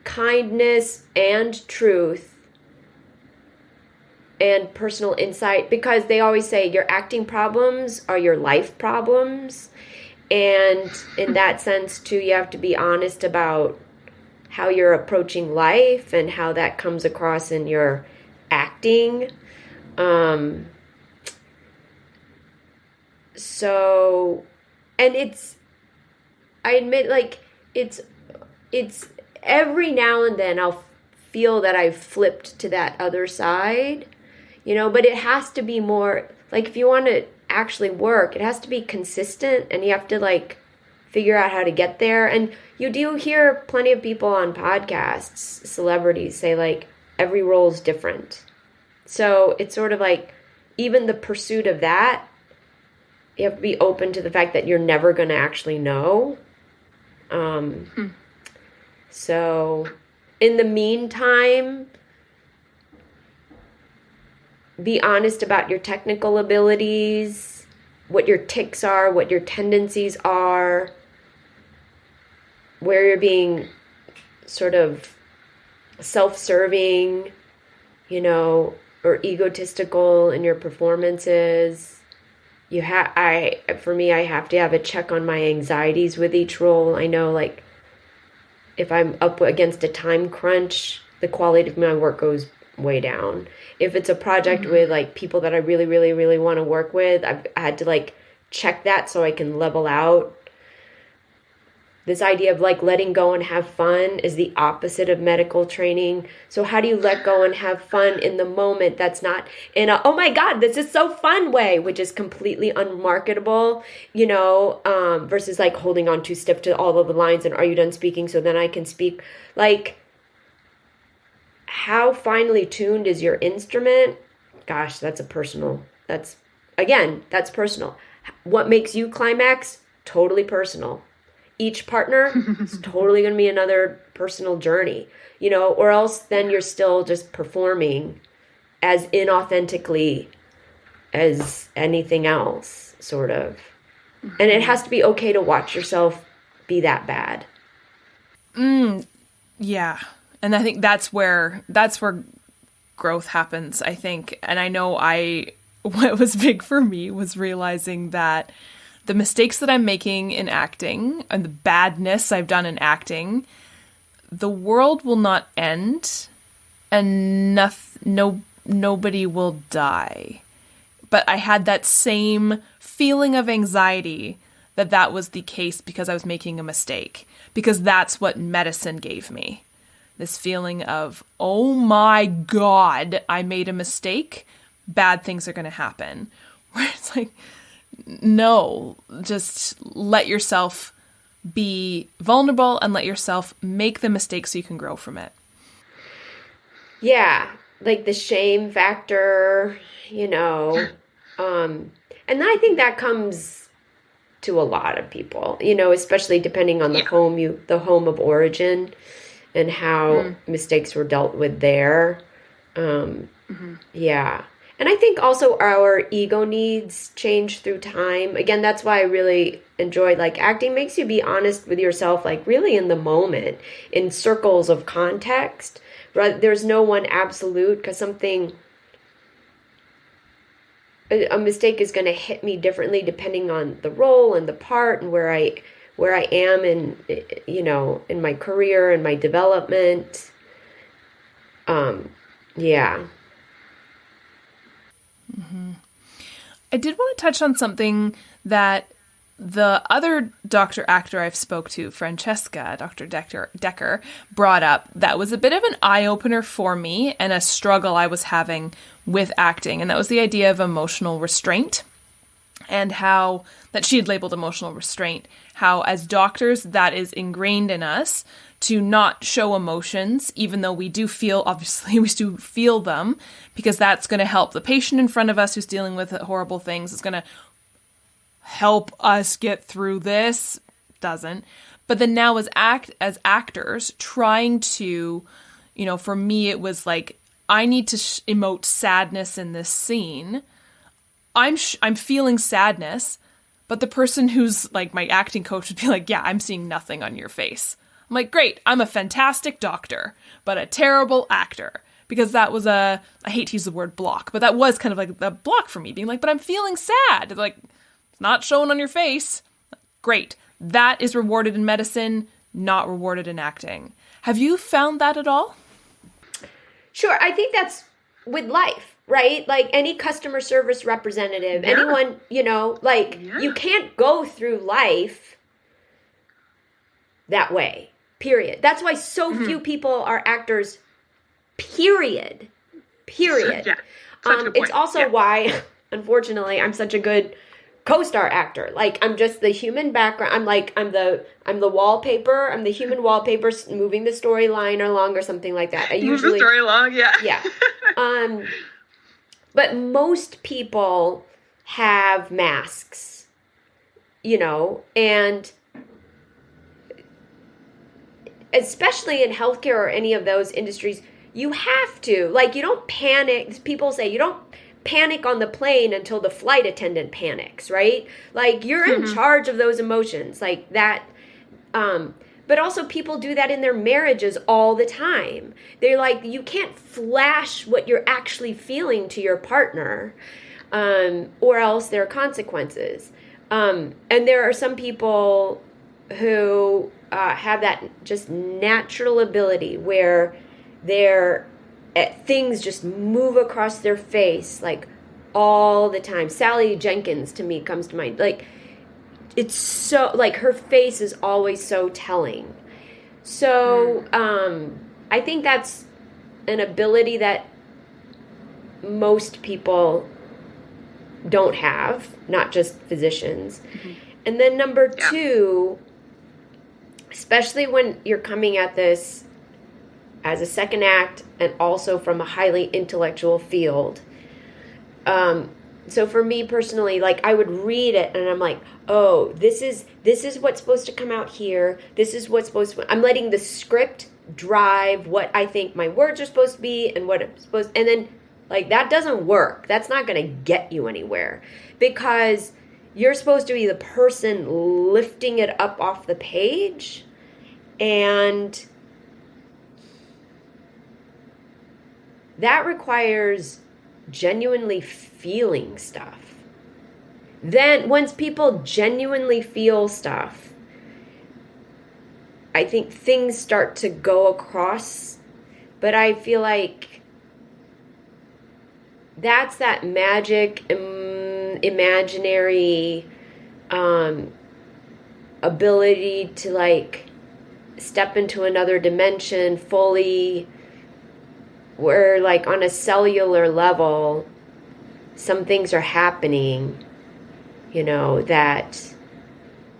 B: kindness and truth and personal insight, because they always say your acting problems are your life problems. And in that sense too, you have to be honest about how you're approaching life and how that comes across in your acting. So, and I admit, like, it's every now and then I'll feel that I've flipped to that other side, you know, but it has to be more, like, if you want to actually work, it has to be consistent, and you have to, like, figure out how to get there. And you do hear plenty of people on podcasts, celebrities, say, like, every role is different. So it's sort of like even the pursuit of that, you have to be open to the fact that you're never going to actually know. So in the meantime, be honest about your technical abilities, what your tics are, what your tendencies are, where you're being sort of self-serving, or egotistical in your performances. For me, I have to have a check on my anxieties with each role. I know, like, if I'm up against a time crunch, the quality of my work goes way down. If it's a project with, like, people that I really, really, really want to work with, I had to, like, check that so I can level out. This idea of, like, letting go and have fun is the opposite of medical training. So how do you let go and have fun in the moment that's not in a, oh my God, this is so fun way, which is completely unmarketable, versus, like, holding on too stiff to all of the lines and are you done speaking so then I can speak. Like, how finely tuned is your instrument? Gosh, that's personal. That's personal. What makes you climax? Totally personal. Each partner is totally going to be another personal journey, or else then you're still just performing as inauthentically as anything else, sort of. And it has to be okay to watch yourself be that bad.
A: Yeah. And I think that's where growth happens, I think. And I know what was big for me was realizing that the mistakes that I'm making in acting and the badness I've done in acting, the world will not end and nobody will die. But I had that same feeling of anxiety that was the case because I was making a mistake. Because that's what medicine gave me. This feeling of, oh my God, I made a mistake. Bad things are going to happen. Where it's like, no, just let yourself be vulnerable and let yourself make the mistake so you can grow from it.
B: Yeah, like the shame factor, and I think that comes to a lot of people, especially depending on the home of origin and how mistakes were dealt with there. Yeah. And I think also our ego needs change through time. Again, that's why I really enjoy, like, acting makes you be honest with yourself, like, really in the moment, in circles of context. Right? There's no one absolute, because a mistake is going to hit me differently depending on the role and the part and where I am in, in my career and my development. Yeah.
A: I did want to touch on something that the other doctor actor I've spoke to, Francesca, Dr. Decker, brought up that was a bit of an eye-opener for me and a struggle I was having with acting. And that was the idea of emotional restraint and how that she had labeled emotional restraint, how as doctors that is ingrained in us to not show emotions, even though we do feel, obviously we do feel them, because that's going to help the patient in front of us who's dealing with horrible things. It's going to help us get through this. Doesn't. But then now as actors trying to, for me it was like, I need to emote sadness in this scene. I'm feeling sadness, but the person who's like my acting coach would be like, yeah, I'm seeing nothing on your face. I'm like, great, I'm a fantastic doctor, but a terrible actor. Because that was I hate to use the word block, but that was kind of like the block for me, being like, but I'm feeling sad. Like, it's not shown on your face. Great. That is rewarded in medicine, not rewarded in acting. Have you found that at all?
B: Sure. I think that's with life, right? Like any customer service representative, anyone, you can't go through life that way, period. That's why so few people are actors, period.
C: Yeah.
B: It's also why, unfortunately, I'm such a good co-star actor. Like, I'm just the human background. I'm the wallpaper. I'm the human wallpaper moving the storyline along or something like that. I
C: move the story along, yeah.
B: Yeah. But most people have masks, and especially in healthcare or any of those industries, you have to. Like, you don't panic. People say you don't panic on the plane until the flight attendant panics, right? Like, you're in charge of those emotions, like that. But also people do that in their marriages all the time. They're like, you can't flash what you're actually feeling to your partner, or else there are consequences. And there are some people who have that just natural ability where things just move across their face, like, all the time. Sally Jenkins, to me, comes to mind. Like, it's so, like, her face is always so telling. So I think that's an ability that most people don't have, not just physicians. And then number two, especially when you're coming at this as a second act and also from a highly intellectual field. So for me personally, like, I would read it and I'm like, oh, this is what's supposed to come out here. This is what's supposed to, I'm letting the script drive what I think my words are supposed to be and what I'm supposed, and then, like, that doesn't work. That's not going to get you anywhere, because you're supposed to be the person lifting it up off the page, and that requires genuinely feeling stuff. Then once people genuinely feel stuff, I think things start to go across. But I feel like that's that magic, imaginary ability to, like, step into another dimension fully, where, like, on a cellular level, some things are happening, that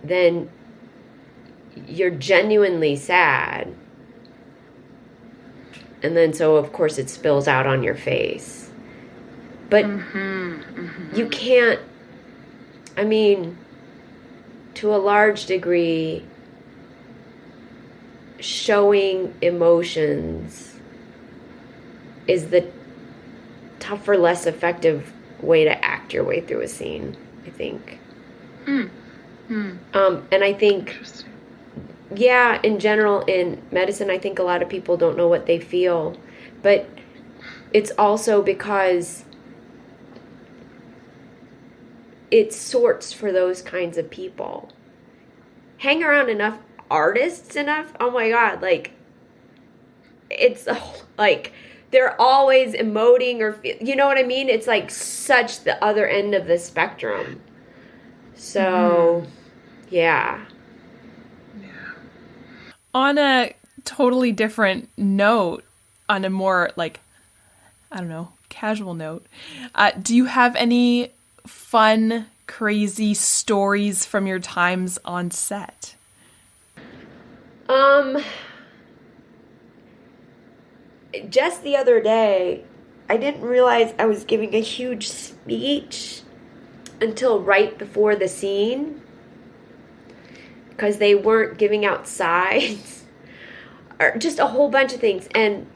B: then you're genuinely sad. And then, so, of course, it spills out on your face. But you can't, I mean, to a large degree, showing emotions is the tougher, less effective way to act your way through a scene, I think. And I think, in general, in medicine, I think a lot of people don't know what they feel. But it's also because it sorts for those kinds of people. Hang around enough artists enough, oh my God, like, it's like, they're always emoting or, you know what I mean? It's like such the other end of the spectrum. So, yeah.
A: On a totally different note, on a more, like, I don't know, casual note, do you have any fun, crazy stories from your times on set?
B: Just the other day, I didn't realize I was giving a huge speech until right before the scene, because they weren't giving out sides or just a whole bunch of things. And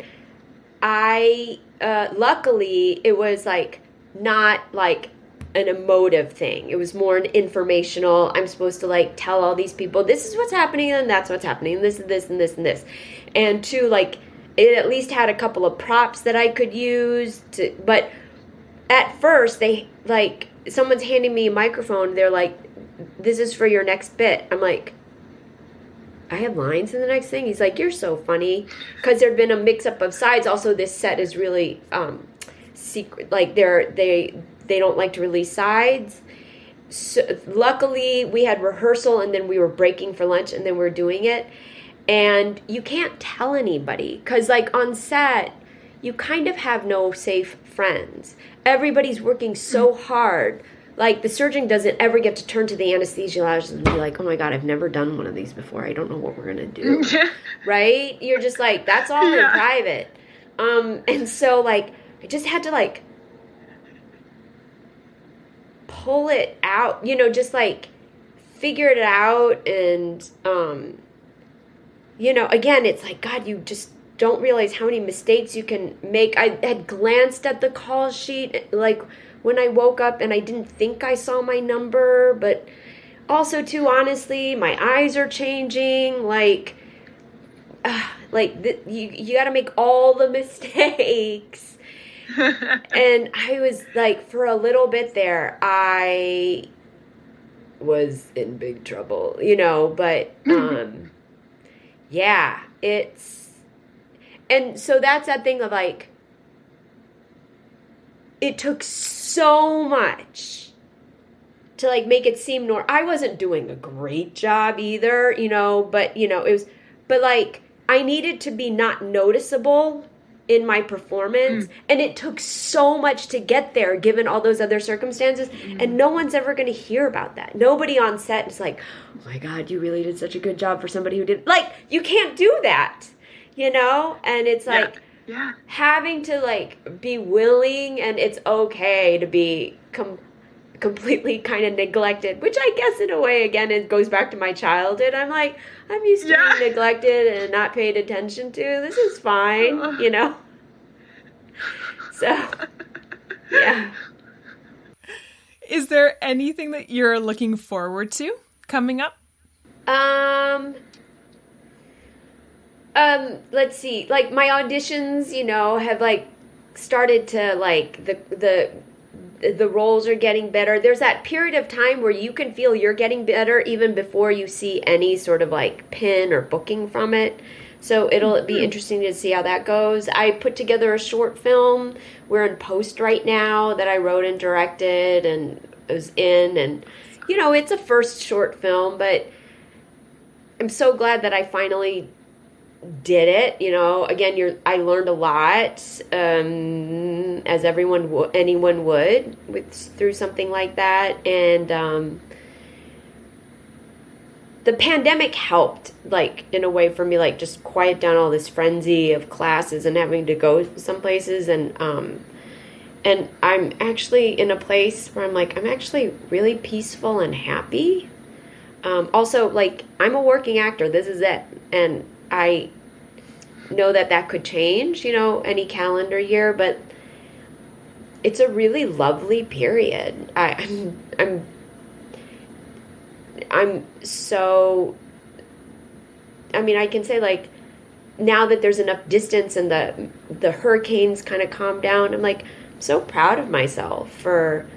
B: I, luckily, it was, like, not like an emotive thing. It was more an informational, I'm supposed to, like, tell all these people, this is what's happening and that's what's happening, and this and this and this and this. And two, like, it at least had a couple of props that I could use to, but at first they, like, someone's handing me a microphone, they're like, this is for your next bit. I'm like, I have lines in the next thing? He's like, you're so funny. Because there'd been a mix-up of sides. Also, this set is really secret. Like, they don't like to release sides. So, luckily, we had rehearsal, and then we were breaking for lunch, and then we were doing it. And you can't tell anybody. Because, like, on set, you kind of have no safe friends. Everybody's working so hard. Like, the surgeon doesn't ever get to turn to the anesthesiologist and be like, oh my God, I've never done one of these before. I don't know what we're going to do. Right? You're just like, that's all in private. And so, like, I just had to, like, pull it out, just like figure it out. And, again, it's like, God, you just don't realize how many mistakes you can make. I had glanced at the call sheet, like when I woke up, and I didn't think I saw my number, but also too, honestly, my eyes are changing. You got to make all the mistakes. And I was like, for a little bit there, I was in big trouble, but, yeah, and so that's that thing of like, it took so much to like make it seem I wasn't doing a great job either, but but like I needed to be not noticeable in my performance, and it took so much to get there given all those other circumstances, and no one's ever going to hear about that. Nobody on set is like, oh my God, you really did such a good job for somebody who did, like, you can't do that, and it's like having to like be willing, and it's okay to be completely kind of neglected, which I guess in a way, again, it goes back to my childhood. I'm like, I'm used to being neglected and not paid attention to. This is fine, So, yeah.
A: Is there anything that you're looking forward to coming up?
B: Let's see. Like my auditions, have like started to like the roles are getting better. There's that period of time where you can feel you're getting better even before you see any sort of like pin or booking from it. So it'll be interesting to see how that goes. I put together a short film. We're in post right now that I wrote and directed and was in. And, it's a first short film, but I'm so glad that I finally did it. Again, I learned a lot, as anyone would through something like that. And the pandemic helped, like, in a way for me, like, just quiet down all this frenzy of classes and having to go some places. And I'm actually in a place where I'm like, I'm actually really peaceful and happy. Also, like, I'm a working actor. This is it. And I know that could change, any calendar year, but it's a really lovely period. I'm so, I can say, like, now that there's enough distance and the hurricanes kind of calm down, I'm like, I'm so proud of myself for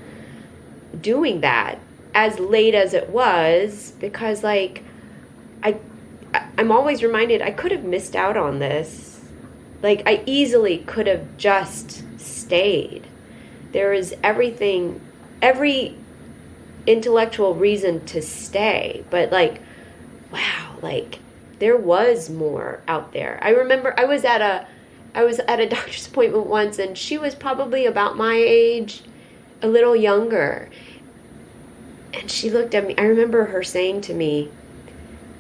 B: doing that as late as it was, because like I'm always reminded I could have missed out on this. Like, I easily could have just stayed. There is every intellectual reason to stay, but like, wow, like there was more out there. I remember I was at a doctor's appointment once, and she was probably about my age, a little younger. And she looked at me. I remember her saying to me,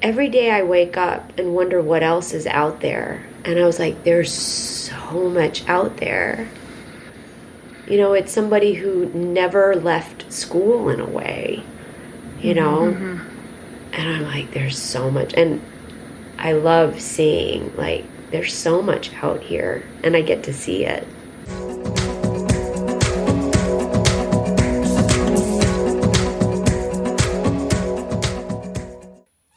B: every day I wake up and wonder what else is out there. And I was like, there's so much out there. It's somebody who never left school in a way, And I'm like, there's so much. And I love seeing, like, there's so much out here, and I get to see it.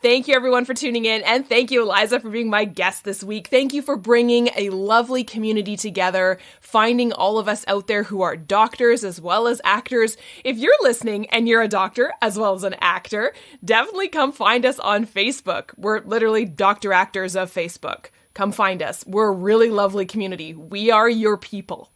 A: Thank you, everyone, for tuning in, and thank you, Eliza, for being my guest this week. Thank you for bringing a lovely community together, finding all of us out there who are doctors as well as actors. If you're listening and you're a doctor as well as an actor, definitely come find us on Facebook. We're literally Doctor Actors of Facebook. Come find us. We're a really lovely community. We are your people.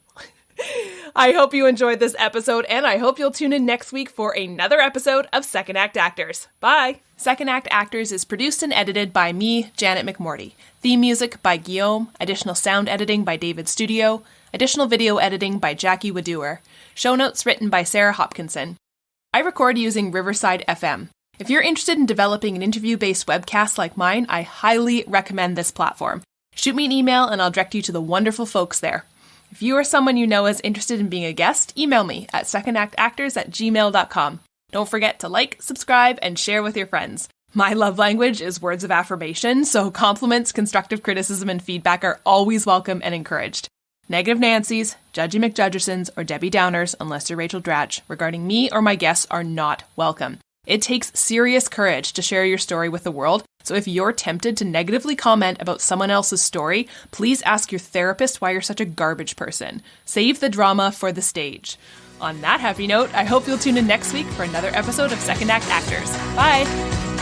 A: I hope you enjoyed this episode, and I hope you'll tune in next week for another episode of Second Act Actors. Bye! Second Act Actors is produced and edited by me, Janet McMorty. Theme music by Guillaume, additional sound editing by David Studio, additional video editing by Jackie Wadoer, show notes written by Sarah Hopkinson. I record using Riverside FM. If you're interested in developing an interview-based webcast like mine, I highly recommend this platform. Shoot me an email and I'll direct you to the wonderful folks there. If you or someone you know is interested in being a guest, email me at secondactactors@gmail.com. Don't forget to like, subscribe, and share with your friends. My love language is words of affirmation, so compliments, constructive criticism, and feedback are always welcome and encouraged. Negative Nancys, Judgy McJudgersons, or Debbie Downers, unless you're Rachel Dratch, regarding me or my guests are not welcome. It takes serious courage to share your story with the world, so if you're tempted to negatively comment about someone else's story, please ask your therapist why you're such a garbage person. Save the drama for the stage. On that happy note, I hope you'll tune in next week for another episode of Second Act Actors. Bye!